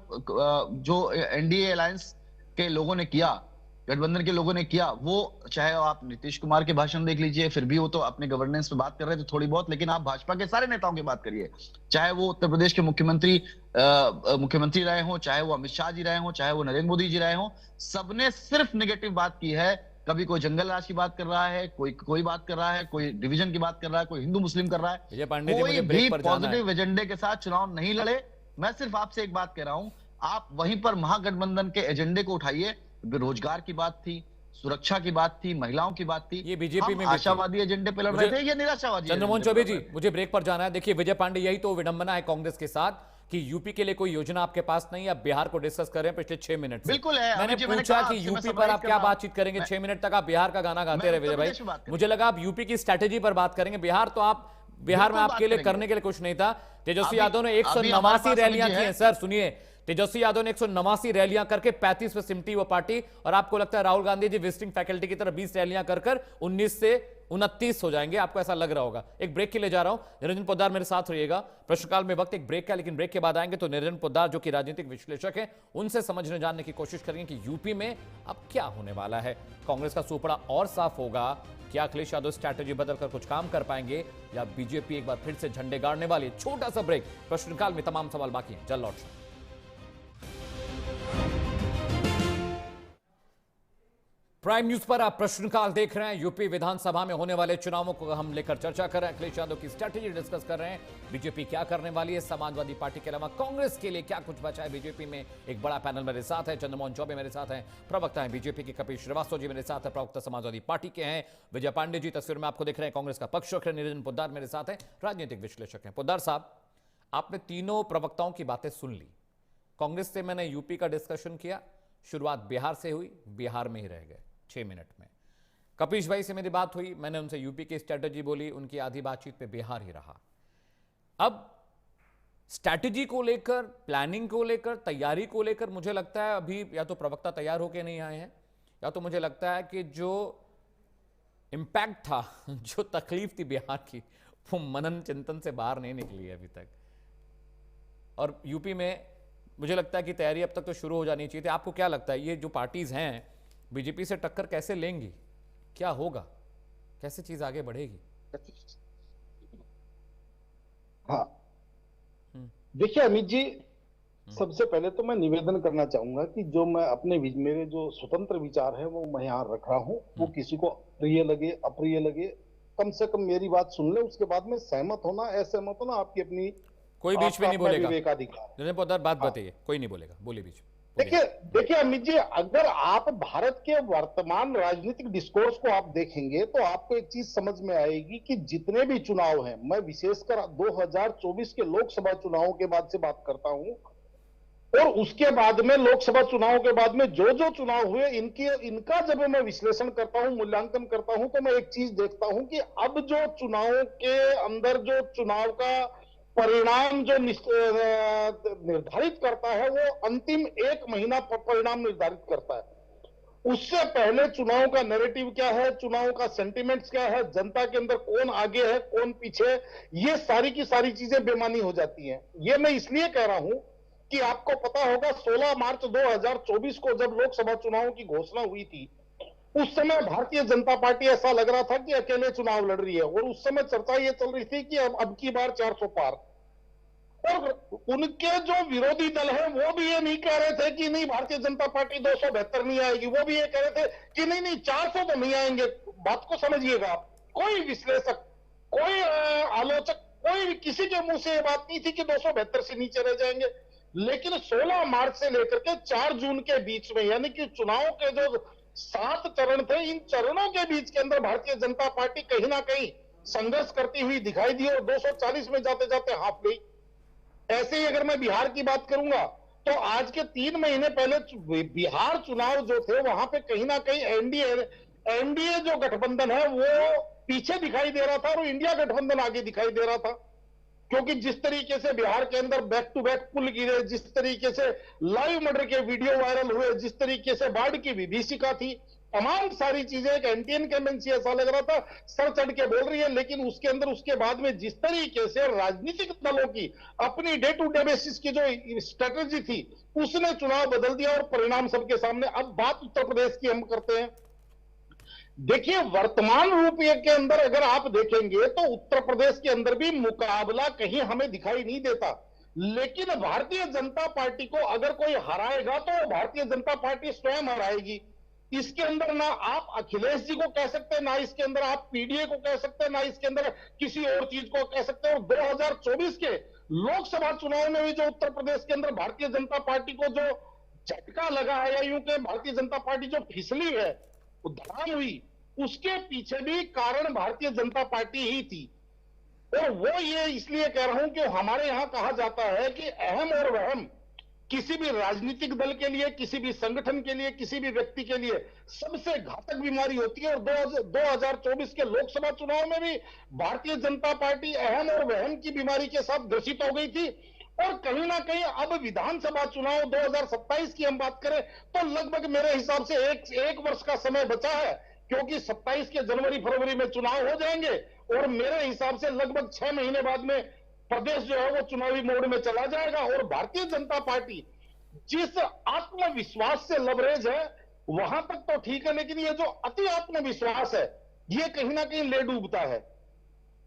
जो एनडीए अलायंस के लोगों ने किया, गठबंधन के लोगों ने किया, वो चाहे आप नीतीश कुमार के भाषण देख लीजिए, फिर भी वो तो अपने गवर्नेंस पे बात कर रहे थे थोड़ी बहुत, लेकिन आप भाजपा के सारे नेताओं की बात करिए, चाहे वो उत्तर प्रदेश के मुख्यमंत्री रहे हो, चाहे वो अमित शाह जी रहे हो, चाहे वो नरेंद्र मोदी जी रहे हो, सबने सिर्फ नेगेटिव बात की है। कभी कोई जंगल राज की बात कर रहा है, कोई बात कर रहा है, कोई डिवीजन की बात कर रहा है, कोई हिंदू मुस्लिम कर रहा है, कोई भी पॉजिटिव एजेंडे के साथ चुनाव नहीं लड़े। मैं सिर्फ आपसे एक बात कह रहा हूं, आप वहीं पर महागठबंधन के एजेंडे को उठाइए। बेरोजगार की बात थी, सुरक्षा की बात थी, महिलाओं की बात थी। ये बीजेपी में आशावादी एजेंडे पे लड़ रहे थे, ये निराशावादी। चंद्रमोहन चौबे जी, मुझे ब्रेक पर जाना है। देखिए विजय पांडे, यही तो विडंबना है कांग्रेस के साथ कि यूपी के लिए कोई योजना आपके पास नहीं, आप बिहार को डिस्कस कर रहे हैं पिछले 6 मिनट से। बिल्कुल है। मैंने पूछा कि यूपी पर आप क्या बातचीत करेंगे, 6 मिनट तक आप बिहार का गाना गाते रहे विजय भाई। मुझे लगा आप यूपी की स्ट्रैटेजी पर बात करेंगे। बिहार में आपके लिए करने के लिए कुछ नहीं था। तेजस्वी यादव ने 189 रैलियां की हैं सर, सुनिए, तेजस्वी यादव ने 189 रैलियां करके 35 पे सिमटी वो पार्टी, और आपको लगता है राहुल गांधी जी विजिटिंग फैकल्टी की तरह 20 रैलियां कर 19 से 29 हो जाएंगे, आपको ऐसा लग रहा होगा। एक ब्रेक के लिए जा रहा हूं, निरंजन पोद्दार मेरे साथ रहिएगा। प्रश्नकाल में वक्त एक ब्रेक का, लेकिन ब्रेक के बाद आएंगे तो निरंजन पोद्दार जो कि राजनीतिक विश्लेषक है, उनसे समझने जानने की कोशिश करेंगे कि यूपी में अब क्या होने वाला है। कांग्रेस का सुपड़ा और साफ होगा, क्या अखिलेश यादव स्ट्रैटेजी बदलकर कुछ काम कर पाएंगे, या बीजेपी एक बार फिर से झंडे गाड़ने वाली है। छोटा सा ब्रेक, प्रश्नकाल में तमाम सवाल बाकी हैं, जल्द लौट। प्राइम न्यूज पर आप प्रश्नकाल देख रहे हैं। यूपी विधानसभा में होने वाले चुनावों को हम लेकर चर्चा कर रहे हैं। अखिलेश यादव की स्ट्रैटेजी डिस्कस कर रहे हैं। बीजेपी क्या करने वाली है, समाजवादी पार्टी के अलावा कांग्रेस के लिए क्या कुछ बचा है बीजेपी में। एक बड़ा पैनल मेरे साथ है, चंद्रमोहन चौबे मेरे साथ हैं, प्रवक्ता हैं बीजेपी के कपिल श्रीवास्तव जी मेरे साथ है, प्रवक्ता समाजवादी पार्टी के हैं विजय पांडे जी तस्वीर में आपको दिख रहे हैं, कांग्रेस का पक्ष रख रहे हैं। निरंजन पोद्दार मेरे साथ है, राजनीतिक विश्लेषक हैं। पोद्दार साहब, आपने तीनों प्रवक्ताओं की बातें सुन ली। कांग्रेस से मैंने यूपी का डिस्कशन किया, शुरुआत बिहार से हुई, बिहार में ही रह गए 6 मिनट में। कपिश भाई से मेरी बात हुई, मैंने उनसे यूपी की स्ट्रैटेजी बोली, उनकी आधी बातचीत पे बिहार ही रहा। अब स्ट्रैटेजी को लेकर, प्लानिंग को लेकर, तैयारी को लेकर मुझे लगता है अभी या तो प्रवक्ता तैयार होकर नहीं आए हैं, या तो मुझे लगता है कि जो इंपैक्ट था, जो तकलीफ थी बिहार की, वो मनन चिंतन से बाहर नहीं निकली है अभी तक। और यूपी में मुझे लगता है कि तैयारी अब तक तो शुरू हो जानी चाहिए थी। आपको क्या लगता है, ये जो पार्टीज हैं बीजेपी से टक्कर कैसे लेंगी, क्या होगा, कैसे चीज आगे बढ़ेगी? हाँ, देखिए अमित जी, सबसे पहले तो मैं निवेदन करना चाहूंगा कि जो मैं अपने मेरे जो स्वतंत्र विचार है वो मैं यहाँ रख रहा हूँ। वो किसी को प्रिय लगे अप्रिय लगे, कम से कम मेरी बात सुन ले, उसके बाद में सहमत होना असहमत होना आपकी अपनी, कोई बीच में नहीं बोलेगा। विवेकाधिकार। बात बताइए, कोई नहीं बोलेगा, बोलिए बीच में। देखिए अमित जी, अगर आप भारत के वर्तमान राजनीतिक डिस्कोर्स को आप देखेंगे तो आपको एक चीज समझ में आएगी कि जितने भी चुनाव हैं, मैं विशेषकर 2024 के लोकसभा चुनावों के बाद से बात करता हूं, और उसके बाद में लोकसभा चुनाव के बाद में जो जो चुनाव हुए, इनका जब मैं विश्लेषण करता हूं, मूल्यांकन करता हूं, तो मैं एक चीज देखता हूं कि अब जो चुनावों के अंदर जो चुनाव का परिणाम जो निर्धारित करता है, वो अंतिम 1 महीना परिणाम निर्धारित करता है। उससे पहले चुनाव का नैरेटिव क्या है, चुनाव का सेंटिमेंट्स क्या है, जनता के अंदर कौन आगे है कौन पीछे, ये सारी की सारी चीजें बेमानी हो जाती हैं। ये मैं इसलिए कह रहा हूं कि आपको पता होगा 16 मार्च 2024 को जब लोकसभा चुनावों की घोषणा हुई थी, उस समय भारतीय जनता पार्टी ऐसा लग रहा था कि अकेले चुनाव लड़ रही है, और उस समय चर्चा ये चल रही थी कि अब की बार 400 पार। और उनके जो विरोधी दल है वो भी ये नहीं कह रहे थे कि नहीं भारतीय जनता पार्टी 272 नहीं आएगी, वो भी ये कह रहे थे कि नहीं नहीं 400 तो नहीं आएंगे। बात को समझिएगा आप, कोई विश्लेषक, कोई आलोचक, कोई किसी के मुंह से ये बात नहीं थी कि 272 से नीचे रह जाएंगे। लेकिन 16 मार्च से लेकर के 4 जून के बीच में, यानी कि चुनाव के जो 7 चरण थे, इन चरणों के बीच के अंदर भारतीय जनता पार्टी कहीं ना कहीं संघर्ष करती हुई दिखाई दी, और 240 में जाते जाते हाफ गई। ऐसे ही अगर मैं बिहार की बात करूंगा तो आज के 3 महीने पहले बिहार चुनाव जो थे, वहां पे कहीं ना कहीं एनडीए जो गठबंधन है वो पीछे दिखाई दे रहा था और इंडिया गठबंधन आगे दिखाई दे रहा था। क्योंकि जिस तरीके से बिहार के अंदर बैक टू बैक पुल गिरे, जिस तरीके से लाइव मर्डर के वीडियो वायरल हुए, जिस तरीके से बाढ़ की विभीषिका थी, तमाम सारी चीजें एक एंटी इनकम्बेंसी ऐसा लग रहा था सर चढ़ के बोल रही है। लेकिन उसके अंदर उसके बाद में जिस तरीके से राजनीतिक दलों की अपनी डे टू डे बेसिस की जो स्ट्रेटेजी थी, उसने चुनाव बदल दिया और परिणाम सबके सामने। अब बात उत्तर प्रदेश की हम करते हैं। देखिए, वर्तमान रूप के अंदर अगर आप देखेंगे तो उत्तर प्रदेश के अंदर भी मुकाबला कहीं हमें दिखाई नहीं देता। लेकिन भारतीय जनता पार्टी को अगर कोई हराएगा तो भारतीय जनता पार्टी स्वयं हराएगी। इसके अंदर ना आप अखिलेश जी को कह सकते हैं, ना इसके अंदर आप पीडीए को कह सकते हैं, ना इसके अंदर किसी और चीज को कह सकते हैं। और 2024 के लोकसभा चुनाव में भी जो उत्तर प्रदेश के अंदर भारतीय जनता पार्टी को जो झटका लगा है, या यूं के भारतीय जनता पार्टी जो फिसली है, वो धड़ाम हुई, उसके पीछे भी कारण भारतीय जनता पार्टी ही थी। और वो ये इसलिए कह रहा हूं कि हमारे यहां कहा जाता है कि अहम और वहम किसी भी राजनीतिक दल के लिए, किसी भी संगठन के लिए, किसी भी व्यक्ति के लिए सबसे घातक बीमारी होती है। और 2024 के लोकसभा चुनाव में भी भारतीय जनता पार्टी अहम और वहम की बीमारी के साथ ग्रसित हो गई थी। और कहीं ना कहीं अब विधानसभा चुनाव 2027 की हम बात करें तो लगभग मेरे हिसाब से एक वर्ष का समय बचा है, क्योंकि 27 के जनवरी फरवरी में चुनाव हो जाएंगे और मेरे हिसाब से लगभग 6 महीने बाद में प्रदेश जो है वो चुनावी मोड में चला जाएगा। और भारतीय जनता पार्टी जिस आत्मविश्वास से लबरेज है वहां तक तो ठीक है, लेकिन ये जो अति आत्मविश्वास है ये कहीं ना कहीं ले डूबता है।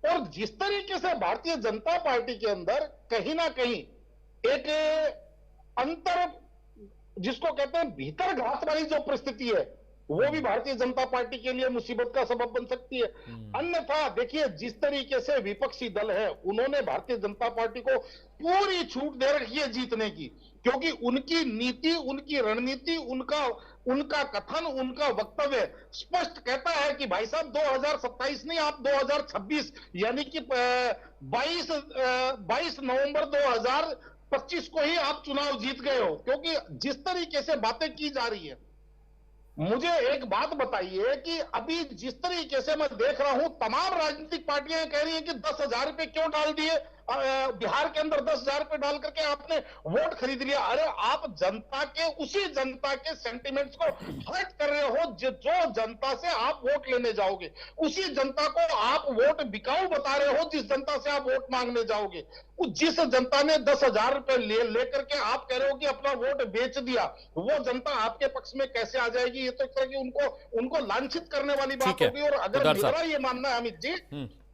और जिस तरीके से भारतीय जनता पार्टी के अंदर कहीं ना कहीं एक अंतर, जिसको कहते हैं भीतर घात वाली जो परिस्थिति है, वो भी भारतीय जनता पार्टी के लिए मुसीबत का सबब बन सकती है। अन्यथा देखिए, जिस तरीके से विपक्षी दल है उन्होंने भारतीय जनता पार्टी को पूरी छूट दे रखी है जीतने की, क्योंकि उनकी नीति, उनकी रणनीति, उनका कथन, उनका वक्तव्य स्पष्ट कहता है कि भाई साहब 2027 नहीं, आप 2026 यानी कि 22 नवंबर 2025 को ही आप चुनाव जीत गए हो। क्योंकि जिस तरीके से बातें की जा रही है, मुझे एक बात बताइए कि अभी जिस तरीके से मैं देख रहा हूं तमाम राजनीतिक पार्टियां कह रही हैं कि 10,000 रुपए क्यों डाल दिए बिहार के अंदर, 10,000 रुपए डाल करके आपने वोट खरीद लिया। अरे आप जनता के, उसी जनता के सेंटिमेंट्स को हर्ट कर रहे हो जो जनता से आप वोट लेने जाओगे, उसी जनता को आप वोट बिकाऊ बता रहे हो जिस जनता से आप वोट मांगने जाओगे। जिस जनता ने 10,000 रुपए लेकर के आप कह रहे हो कि अपना वोट बेच दिया, वो जनता आपके पक्ष में कैसे आ जाएगी? ये तो एक तरह की उनको लांछित करने वाली बात होगी। और अगर मेरा ये मानना है अमित जी,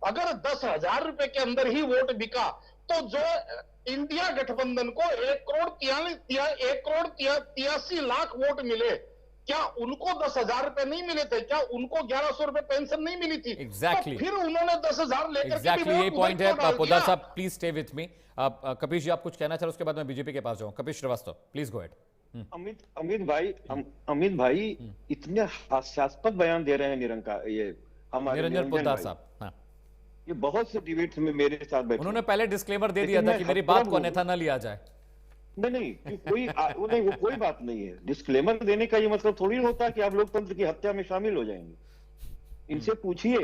अगर 10,000 रुपए के अंदर ही वोट बिका तो जो इंडिया गठबंधन को 1,83 लाख वोट मिले, क्या उनको 10,000 रुपए नहीं मिले थे? क्या उनको 1,100 रुपए पेंशन नहीं मिली थी? एग्जैक्टली तो फिर उन्होंने 10,000 लेकर एग्जैक्टली यही पॉइंट है। पोद्दार साहब please stay with me. Kapish ji आप कुछ कहना चाह रहे, उसके बाद मैं बीजेपी के पास जाऊं। Kapish Srivastava please go ahead. Amit भाई इतने हास्यास्पद बयान दे रहे हैं ये हमारे निरंजन पोद्दार साहब। हाँ, ये बहुत से डिबेट्स में मेरे साथ बैठे, उन्होंने पहले डिस्क्लेमर दे दिया था कि मेरी बात को अन्यथा न लिया जाए। नहीं, वो कोई बात नहीं है। डिस्क्लेमर देने का ये मतलब थोड़ी होता कि आप लोकतंत्र की हत्या में शामिल हो जाएंगे। इनसे पूछिए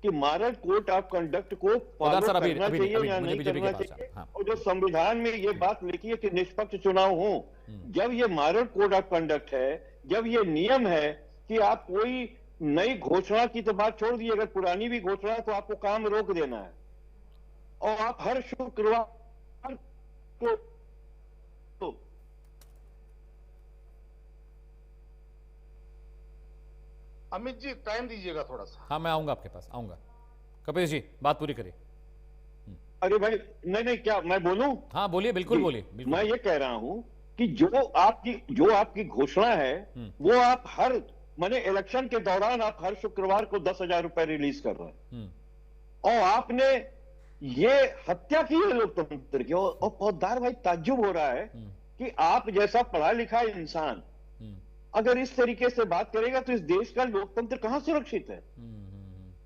कि मॉरल कोड ऑफ कंडक्ट को फॉलो करना चाहिए या नहीं करना चाहिए। और जो संविधान में ये बात लिखी है कि निष्पक्ष चुनाव हो, जब ये मॉरल कोड ऑफ कंडक्ट है, जब ये नियम है कि आप कोई नई घोषणा की तो बात छोड़ दी, अगर पुरानी भी घोषणा है तो आपको काम रोक देना है। और आप हर शुक्रवार को अमित जी टाइम दीजिएगा थोड़ा सा। हाँ मैं आऊंगा आपके पास, आऊंगा। कपिश जी बात पूरी करिए। अरे भाई नहीं, क्या मैं बोलूं? हाँ बोलिए, बिल्कुल बोलिए। मैं ये कह रहा हूं कि जो आपकी घोषणा है वो आप हर माने इलेक्शन के दौरान आप हर शुक्रवार को 10,000 रुपए रिलीज कर रहे हैं और आपने ये हत्या की है लोकतंत्र की। और पोद्दार भाई ताज्जुब हो रहा है कि आप जैसा पढ़ा लिखा इंसान अगर इस तरीके से बात करेगा तो इस देश का लोकतंत्र कहां सुरक्षित है?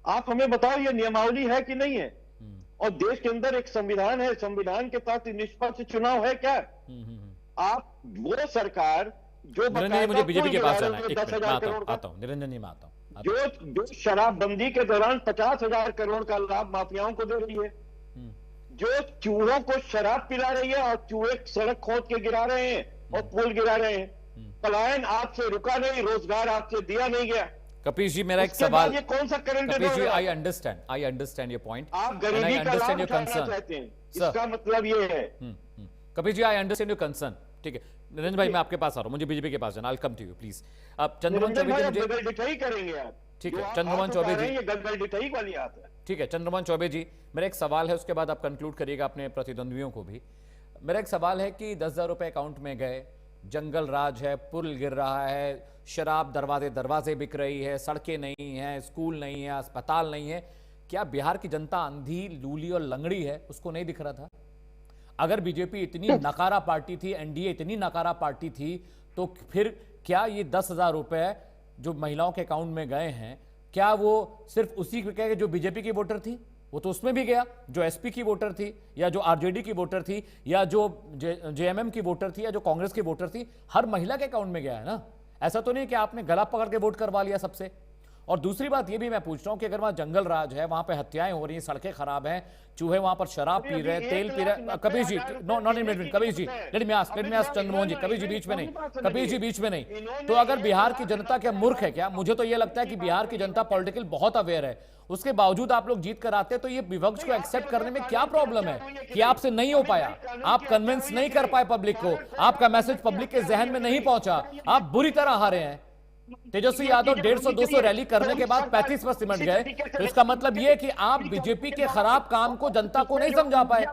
आप हमें बताओ ये नियमावली है कि नहीं है? और देश के अंदर एक संविधान है, संविधान के तहत निष्पक्ष चुनाव है क्या? आप वो सरकार जो मुझे बीजेपी के पास जाना है, 10,000 करोड़ का आता हूं। निरंजन जी मैं आता हूं। जो शराबबंदी के दौरान 50,000 करोड़ का लाभ माफियाओं को दे रही है, जो चूहों को शराब पिला रही है और चूहे सड़क खोद के गिरा रहे हैं और पुल गिरा रहे हैं, पलायन आपसे रुका नहीं, रोजगार आपसे दिया नहीं गया। कपिश जी मेरा एक सवाल, ये कौन सा current Kapish ji I understand your point, आप गरीबी का लाभ उठाना चाहते हैं, इसका मतलब ये है। Kapish ji I understand your concern. ठीक है निरंजन भाई मैं आपके पास आ रहा हूं, मुझे बीजेपी के पास जाना। I will come to you please. आप चंद्रमोहन चौबे जी मुझे गलगलडिठाई करेंगे आप। ठीक है चंद्रमोहन चौबे जी, ये गलगलडिठाई वाली बात है। ठीक है चंद्रमोहन चौबे जी मेरा एक सवाल है, उसके बाद आप कंक्लूड करिएगा अपने प्रतिद्वंद्वियों को भी। मेरा एक सवाल है कि 10,000 रुपए अकाउंट में गए, जंगल राज है, पुल गिर रहा है, शराब दरवाजे बिक रही है, सड़कें नहीं है, स्कूल नहीं है, अस्पताल नहीं है, क्या बिहार की जनता अंधी, लूली और लंगड़ी है? उसको नहीं दिख रहा था? अगर बीजेपी इतनी नकारा पार्टी थी, एनडीए इतनी नकारा पार्टी थी, तो फिर क्या ये 10,000 रुपए जो महिलाओं के अकाउंट में गए हैं, क्या वो सिर्फ उसी के जो बीजेपी की वोटर थी? वो तो उसमें भी गया, जो एसपी की वोटर थी या जो आरजेडी की वोटर थी या जो जेएमएम की वोटर थी या जो कांग्रेस की वोटर थी, हर महिला के अकाउंट में गया है ना। ऐसा तो नहीं कि आपने गला पकड़ के वोट करवा लिया सबसे। और दूसरी बात ये भी मैं पूछ रहा हूं कि अगर वहां जंगल राज है, वहां पे हत्याएं हो रही हैं, सड़कें खराब हैं, चूहे वहां पर शराब पी रहे हैं, तेल पी रहे हैं। Kabir ji, not in minute, Kabir ji, let me ask Chandramohan ji, Kabir ji बीच में नहीं, कबीर जी बीच में नहीं। तो अगर बिहार की जनता क्या मूर्ख है क्या? मुझे तो ये लगता है कि बिहार की जनता पॉलिटिकल बहुत अवेयर है, उसके बावजूद आप लोग जीत कर आते हैं, तो ये विपक्ष को एक्सेप्ट करने में क्या प्रॉब्लम है कि आपसे नहीं हो पाया, आप कन्विंस नहीं कर पाए पब्लिक को, आपका मैसेज पब्लिक के जहन में नहीं पहुंचा, आप बुरी तरह हारे हैं। तेजस्वी यादव 150-200 रैली करने के बाद 35 पर सिमट गए, तो इसका मतलब यह कि आप बीजेपी के खराब काम को जनता को नहीं समझा पाए,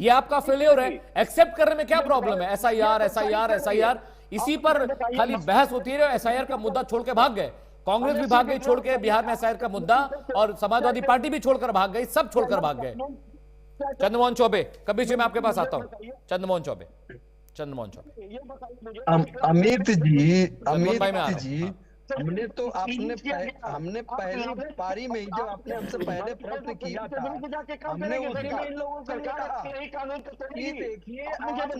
ये आपका फेलियर है। एक्सेप्ट करने में क्या प्रॉब्लम है? एसआईआर इसी पर खाली बहस होती है। एसआईआर का मुद्दा छोड़ के भाग गए, कांग्रेस भी भाग गई छोड़ के बिहार में एसआईआर का मुद्दा, और समाजवादी पार्टी भी छोड़कर भाग गई, सब छोड़कर भाग गए। चंद्रमोहन चौबे, कबीर जी मैं आपके पास आता हूं। चंद्रमोहन चौबे, अमित जी, हमने पहली पारी में ही जब आपने हमसे पहले प्रश्न किया था, हमने उसमें कहा कि देखिए आप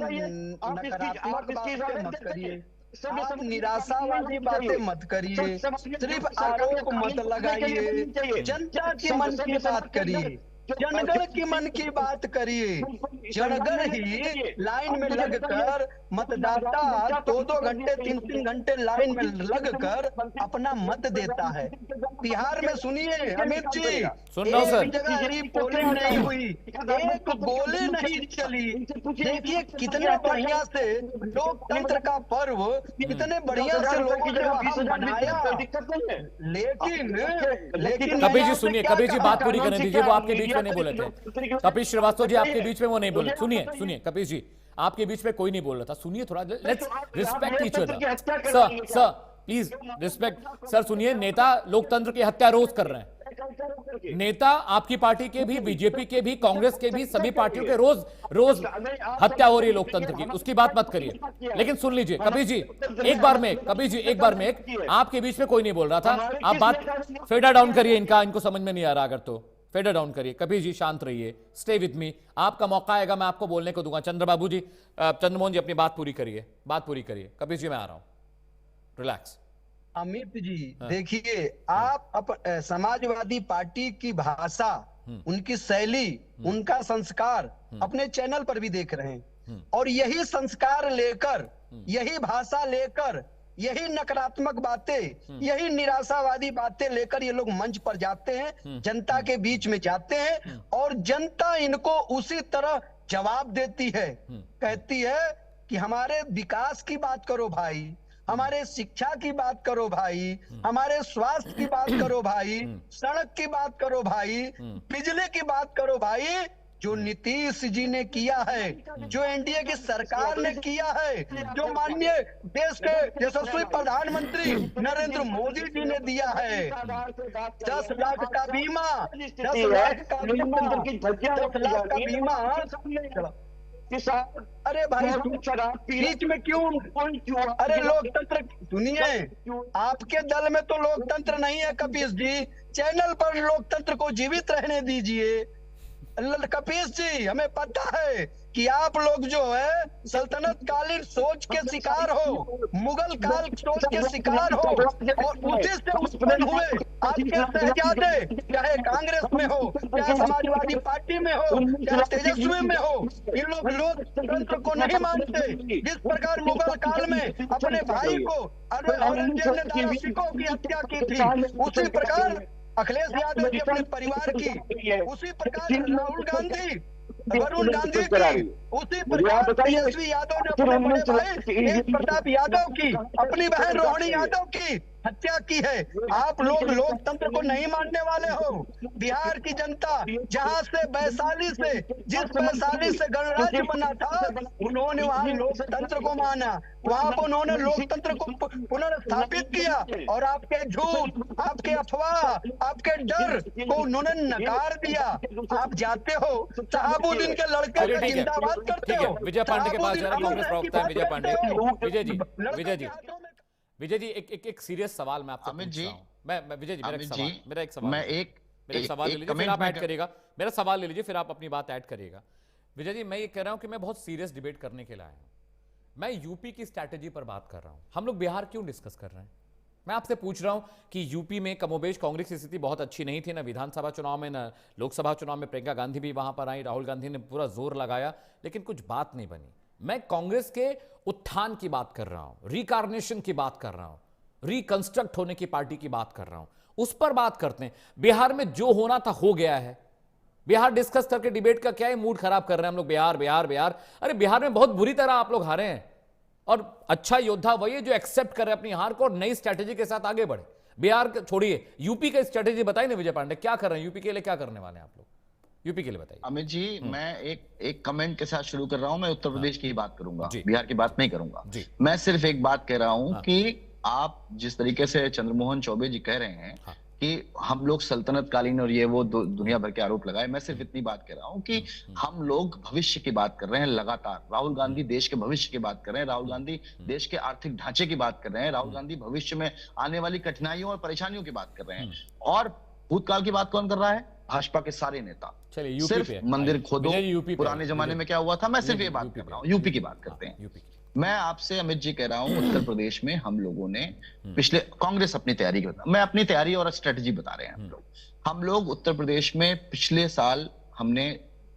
नकारात्मक बातें मत करिए, आप निराशावादी बातें मत करिए, सिर्फ आरोप मत लगाइए, जनता के मन की बात करिए, जनगण के मन की बात करिए। जनगण ही लाइन में लगकर, मतदाता 2-2 घंटे 3-3 घंटे लाइन में लगकर अपना मत देता है। बिहार में सुनिए अमित जी, सुन रहा हूं सर, एक जगह पोलिंग नहीं हुई, एक गोली नहीं चली। देखिए कितने बढ़िया से लोकतंत्र का पर्व, कितने बढ़िया से लोगों ने वहां मनाया। लेकिन कबीर जी सुनिए, कबीर जी बात पूरी करने दीजिए, वो आपके बीच में नहीं बोले थे। कपिल श्रीवास्तव जी आपके बीच में वो नहीं बोले। सुनिए कपिल जी, आपके बीच में कोई नहीं बोल रहा था, सुनिए थोड़ा, let's respect each other. Sir please respect. Sir सुनिए, नेता लोकतंत्र की हत्या रोज कर रहे हैं, नेता आपकी पार्टी के भी, बीजेपी के भी, कांग्रेस के भी, सभी पार्टियों के रोज हत्या हो रही है लोकतंत्र की, उसकी बात मत करिए। लेकिन सुन लीजिए कबीर जी, एक बार में आपके बीच में कोई नहीं बोल रहा था, आप बात फेडर डाउन करिए, इनको समझ में नहीं आ रहा अगर तो फेडर डाउन करिए। कबीर जी शांत रहिए, स्टे विद मी, आपका मौका आएगा मैं आपको बोलने को दूंगा। चंद्रबाबू जी, चंद्रमोहन जी अपनी बात पूरी करिए। कबीर जी मैं आ रहा हूं, रिलैक्स। अमित जी देखिए, आप समाजवादी पार्टी की भाषा, उनकी शैली, उनका संस्कार अपने चैनल पर भी देख रहे हैं, और यही संस्कार लेकर, यही भाषा लेकर, यही नकारात्मक बातें, यही निराशावादी बातें लेकर ये लोग मंच पर जाते हैं, जनता के बीच में जाते हैं, और जनता इनको उसी तरह जवाब देती है, कहती है कि हमारे विकास की बात करो भाई, हमारे शिक्षा की बात करो भाई, हमारे स्वास्थ्य की बात करो भाई, सड़क की बात करो भाई, बिजली की बात करो भाई। जो नीतीश जी ने किया है, जो एनडीए की सरकार ने किया है, जो माननीय देश के यशस्वी प्रधानमंत्री नरेंद्र मोदी जी ने दिया है, 10 लाख का बीमा, 10 लाख का बीमा। अरे भाई बीच में क्यों? अरे लोकतंत्र सुनिए, आपके दल में तो लोकतंत्र नहीं है कपीस जी, चैनल पर लोकतंत्र को जीवित रहने दीजिए। कपीस जी, हमें पता है कि आप लोग जो है सल्तनत कालीन सोच के शिकार हो, मुगल काल सोच के शिकार हो, और उसी से उत्पन्न हुए आपके शहजादे, चाहे कांग्रेस में हो, चाहे समाजवादी पार्टी में हो, चाहे तेजस्वी में हो, इन लोग लोकतंत्र को नहीं मानते। जिस प्रकार मुगल काल में अपने भाई को औरंगजेब ने दारा सिखों की हत्या की थी, उसी प्रकार अखिलेश यादव के अपने परिवार की, उसी प्रकार राहुल गांधी, वरुण गांधी की, उसी प्रकार तेजस्वी यादव ने अपने बड़े भाई तेज प्रताप यादव की, अपनी बहन रोहिणी यादव की हत्या की है। आप लोग लोकतंत्र को नहीं मानने वाले हो। बिहार की जनता जहां से वैशाली से, जिस वैशाली से गणराज्य बना था, उन्होंने वहां लोकतंत्र को माना, वहां पर उन्होंने लोकतंत्र को पुनर्स्थापित किया, और आपके झूठ, आपके अफवाह, आपके डर को उन्होंने नकार दिया। आप जाते हो शहाबुद्दीन के लड़के का जिंदाबाद करते हो। विजय पांडे के पास जा रहा है, कांग्रेस प्रवक्ता है विजय पांडे। विजय जी एक सीरियस सवाल मैं आपसे अमित जी, मैं विजय जी, मेरा एक सवाल, मेरा सवाल ले लीजिए फिर आप ऐड करिएगा, मेरा सवाल ले लीजिए फिर आप अपनी बात ऐड करिएगा। विजय जी, मैं ये कह रहा हूं कि मैं बहुत सीरियस डिबेट करने के लिए आया हूं। मैं यूपी की स्ट्रैटेजी पर बात कर रहा हूं। हम लोग बिहार क्यों डिस्कस कर रहे हैं? मैं आपसे पूछ रहा हूं कि यूपी में कमोबेश कांग्रेस की स्थिति बहुत अच्छी नहीं थी, ना विधानसभा चुनाव में, ना लोकसभा चुनाव में। प्रियंका गांधी भी वहां पर आई, राहुल गांधी ने पूरा जोर लगाया, लेकिन कुछ बात नहीं बनी। मैं कांग्रेस के उत्थान की बात कर रहा हूं, रिकार्नेशन की बात कर रहा हूं, रिकंस्ट्रक्ट होने की पार्टी की बात कर रहा हूं। उस पर बात करते हैं। बिहार में जो होना था हो गया है। बिहार डिस्कस करके डिबेट का क्या है, मूड खराब कर रहे हैं हम लोग। बिहार बिहार बिहार, अरे बिहार में बहुत बुरी तरह आप लोग हारे हैं, और अच्छा योद्धा वही है जो एक्सेप्ट करे अपनी हार को और नई स्ट्रैटेजी के साथ आगे बढ़े। बिहार छोड़िए, यूपी का स्ट्रैटेजी बताइए ना विजय पांडे, क्या कर रहे हैं यूपी के लिए, क्या करने वाले हैं आप लोग यूपी के लिए बताइए। अमित जी, मैं एक कमेंट के साथ शुरू कर रहा हूं। मैं उत्तर प्रदेश की ही बात करूंगा, बिहार की बात नहीं करूंगा। मैं सिर्फ एक बात कह रहा हूं कि आप जिस तरीके से चंद्रमोहन चौबे जी कह रहे हैं कि हम लोग सल्तनत कालीन और ये वो दुनिया भर के आरोप लगाए, मैं सिर्फ इतनी बात कह रहा हूं कि हम लोग भविष्य की बात कर रहे हैं लगातार। राहुल गांधी देश के भविष्य की बात कर रहे हैं, राहुल गांधी देश के आर्थिक ढांचे की बात कर रहे हैं, राहुल गांधी भविष्य में आने वाली कठिनाइयों और परेशानियों की बात कर रहे हैं। और भूतकाल की बात कौन कर रहा है? भाजपा के सारे नेता। सिर्फ मंदिर खोदो, पुराने जमाने में क्या हुआ था, मैं सिर्फ ये बात कर रहा हूँ। यूपी की बात करते हैं। मैं आपसे अमित जी कह रहा हूं, उत्तर प्रदेश में हम लोगों ने पिछले, कांग्रेस अपनी तैयारी की, मैं अपनी तैयारी और स्ट्रेटजी बता रहे हैं हम लोग उत्तर प्रदेश में पिछले साल हमने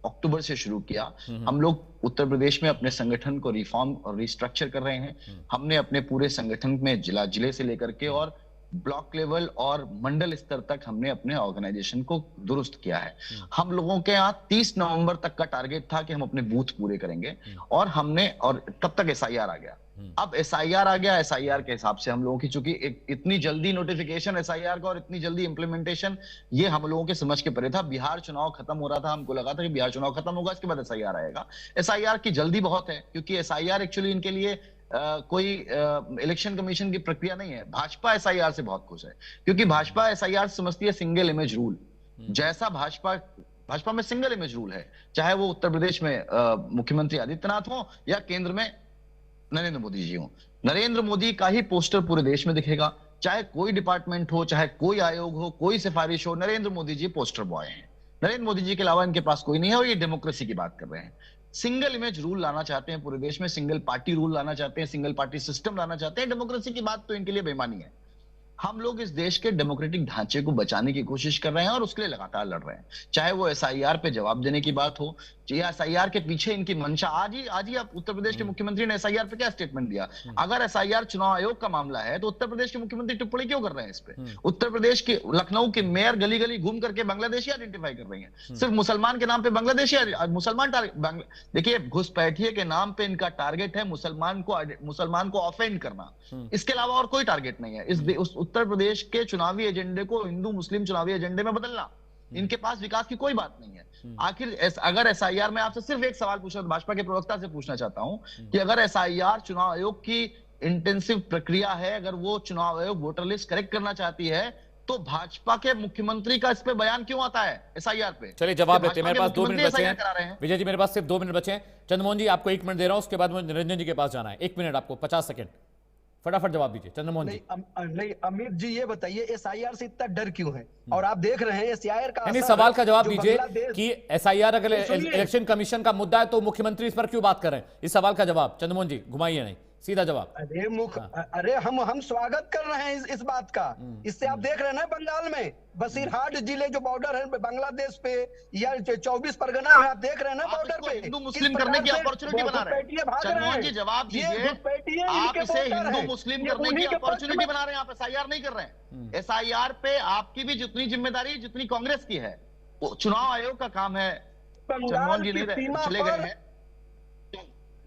अक्टूबर से शुरू किया। हम लोग उत्तर प्रदेश में अपने संगठन को रिफॉर्म और रिस्ट्रक्चर कर रहे हैं। हमने अपने पूरे संगठन में जिले से लेकर के और ब्लॉक लेवल और मंडल स्तर तक हमने अपने ऑर्गेनाइजेशन को दुरुस्त किया है। हम लोगों के यहाँ 30 नवंबर तक का टारगेट था कि हम अपने बूथ पूरे करेंगे, और हमने, और तब तक एसआईआर आ गया। अब एसआईआर आ गया, एसआईआर के हिसाब से हम लोगों की, चूंकि इतनी जल्दी नोटिफिकेशन एसआईआर का और इतनी जल्दी इंप्लीमेंटेशन, ये हम लोगों के समझ के परे था। बिहार चुनाव खत्म हो रहा था, हमको लगा था कि बिहार चुनाव खत्म होगा, इसके बाद एसआईआर आएगा। एसआईआर की जल्दी बहुत है, क्योंकि एसआईआर एक्चुअली इनके लिए कोई इलेक्शन कमीशन की प्रक्रिया नहीं है। भाजपा एसआईआर से बहुत खुश है, क्योंकि भाजपा एसआईआर समझती है सिंगल इमेज रूल। जैसा भाजपा में सिंगल इमेज रूल है, चाहे वो उत्तर प्रदेश में मुख्यमंत्री आदित्यनाथ हो या केंद्र में नरेंद्र मोदी जी हो। नरेंद्र मोदी का ही पोस्टर पूरे देश में दिखेगा, चाहे कोई डिपार्टमेंट हो, चाहे कोई आयोग हो, कोई सिफारिश हो, नरेंद्र मोदी जी पोस्टर बॉय हैं। नरेंद्र मोदी जी के अलावा इनके पास कोई नहीं है, और ये डेमोक्रेसी की बात कर रहे हैं। सिंगल इमेज रूल लाना चाहते हैं पूरे देश में, सिंगल पार्टी रूल लाना चाहते हैं, सिंगल पार्टी सिस्टम लाना चाहते हैं। डेमोक्रेसी की बात तो इनके लिए बेईमानी है। हम लोग इस देश के डेमोक्रेटिक ढांचे को बचाने की कोशिश कर रहे हैं, और उसके लिए लगातार लड़ रहे हैं। चाहे वो एसआईआर पे जवाब देने की बात हो, या एसआईआर के पीछे इनकी मंशा। आज ही आप उत्तर प्रदेश के मुख्यमंत्री ने एसआईआर पे क्या स्टेटमेंट दिया? अगर एसआईआर चुनाव आयोग का मामला है, तो उत्तर प्रदेश के मुख्यमंत्री टिप्पणी क्यों कर रहे हैं इस पे? उत्तर प्रदेश के लखनऊ के मेयर गली गली घूम करके बांग्लादेशी आइडेंटिफाई कर रही है। सिर्फ मुसलमान के नाम पे बांग्लादेशी, मुसलमान देखिए, घुसपैठिए के नाम पे इनका टारगेट है मुसलमान को ऑफेंड करना। इसके अलावा और कोई टारगेट नहीं है। उस उत्तर प्रदेश के चुनावी एजेंडे को हिंदू मुस्लिम चुनावी एजेंडे में बदलना। इनके पास विकास की कोई बात नहीं है। आखिर अगर एसआईआर में, आपसे सिर्फ एक सवाल पूछना, भाजपा के प्रवक्ता से पूछना चाहता हूं कि अगर एसआईआर चुनाव आयोग की इंटेंसिव प्रक्रिया है, अगर वो चुनाव आयोग वोटर लिस्ट करेक्ट करना चाहती है, तो भाजपा के मुख्यमंत्री का इस पे बयान क्यों आता है एसआईआर पे? चलिए जवाब देते हैं, मेरे पास 2 मिनट बचे हैं। विजय जी, मेरे पास सिर्फ 2 मिनट बचे हैं। चंद्रमोहन जी, आपको 1 मिनट दे रहा हूं, उसके बाद मुझे निरंजन जी के पास जाना है। 1 मिनट आपको, 50 सेकंड, फटाफट जवाब दीजिए चंद्रमोहन जी। नहीं अमित जी, ये बताइए एसआईआर से इतना डर क्यों है? और आप देख रहे हैं एसआईआर का नहीं, सवाल का जवाब दीजिए कि एसआईआर अगर इलेक्शन कमीशन का मुद्दा है तो मुख्यमंत्री इस पर क्यों बात कर रहे हैं? इस सवाल का जवाब चंद्रमोहन जी, घुमाइए नहीं, सीधा जवाब। अरे हम स्वागत कर रहे हैं इस बात का। इससे आप देख रहे हैं ना, बंगाल में बसीरहाट जिले जो बॉर्डर है बांग्लादेश पे, या 24 परगना में, आप देख रहे हैं ना बॉर्डर पे हिंदू मुस्लिम करने की अपॉर्चुनिटी बना रहे हैं। चंद्रमोहन जी जवाब दीजिए, आप इसे हिंदू मुस्लिम करने की अपॉर्चुनिटी बना रहे हैं, आप एसआईआर नहीं कर रहे हैं। एसआईआर पे आपकी भी जितनी जिम्मेदारी जितनी कांग्रेस की है, वो चुनाव आयोग का काम है। चंद्रमोहन जी नहीं चले गए हैं।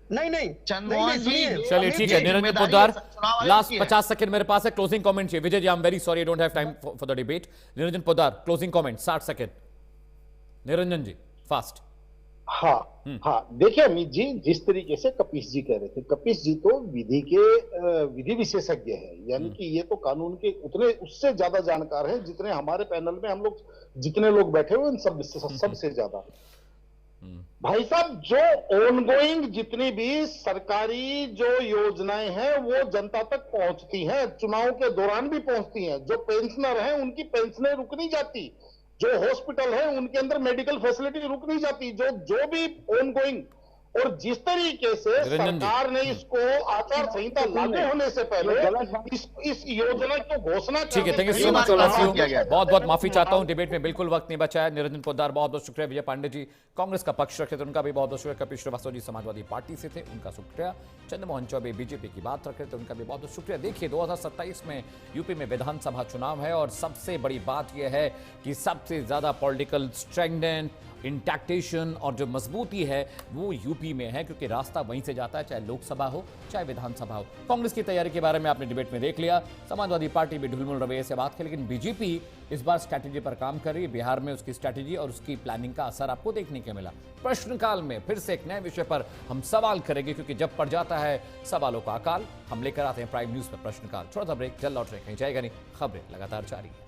नहीं चंद्रमोहन जी, चलिए ठीक है। निरंजन पोद्दार, लास्ट 50 सेकंड मेरे पास है, क्लोजिंग कमेंट चाहिए। Vijay ji, I am very sorry, I don't have time for the debate. Niranjan Poddar, closing comment 60 second. Niranjan ji, fast. हाँ, देखिए अमित जी, जिस तरीके से कपिश जी कह रहे थे, कपिश जी तो विधि विशेषज्ञ है, यानी कि ये तो कानून के उतने उससे ज्यादा जानकार हैं जितने हमारे पैनल में हम लोग जितने लोग बैठे हुए हैं सबसे ज्यादा। भाई साहब, जो ऑनगोइंग जितनी भी सरकारी जो योजनाएं हैं वो जनता तक पहुंचती हैं, चुनाव के दौरान भी पहुंचती हैं। जो पेंशनर हैं उनकी पेंशनें रुक नहीं जाती। जो हॉस्पिटल है उनके अंदर मेडिकल फैसिलिटी रुक नहीं जाती, जो भी ऑनगोइंग। और जिस तरीके से सरकार ने इसको आचार संहिता लागू होने से पहले इस योजना की घोषणा, ठीक है, थैंक यू सो मच। बहुत बहुत माफी चाहता हूं, डिबेट में बिल्कुल वक्त नहीं बचा है। निरंजन पोद्दार बहुत बहुत शुक्रिया। विजय पांडे जी कांग्रेस का पक्ष रखे थे, उनका भी बहुत बहुत शुक्रिया। कपिल श्रीवास्तव जी समाजवादी पार्टी से थे, उनका शुक्रिया। चंद्रमोहन चौबे बीजेपी की बात रख रहे थे, उनका भी बहुत बहुत शुक्रिया। देखिए 2027 में यूपी में विधानसभा चुनाव है और सबसे बड़ी बात यह है कि सबसे ज्यादा पॉलिटिकल स्ट्रेंथ, इंटैक्टेशन और जो मजबूती है वो यूपी में है, क्योंकि रास्ता वहीं से जाता है, चाहे लोकसभा हो चाहे विधानसभा हो। कांग्रेस की तैयारी के बारे में आपने डिबेट में देख लिया, समाजवादी पार्टी भी ढुलमुल रवैये से बात की, लेकिन बीजेपी इस बार स्ट्रैटेजी पर काम कर रही है। बिहार में उसकी स्ट्रैटेजी और उसकी प्लानिंग का असर आपको देखने को मिला। प्रश्नकाल में फिर से एक नए विषय पर हम सवाल करेंगे, क्योंकि जब पड़ जाता है सवालों का अकाल, हम लेकर आते हैं प्राइम न्यूज पर प्रश्नकाल। थोड़ा सा ब्रेक, जल्द लौट रहे, कहीं जाएगा नहीं, खबरें लगातार जारी है।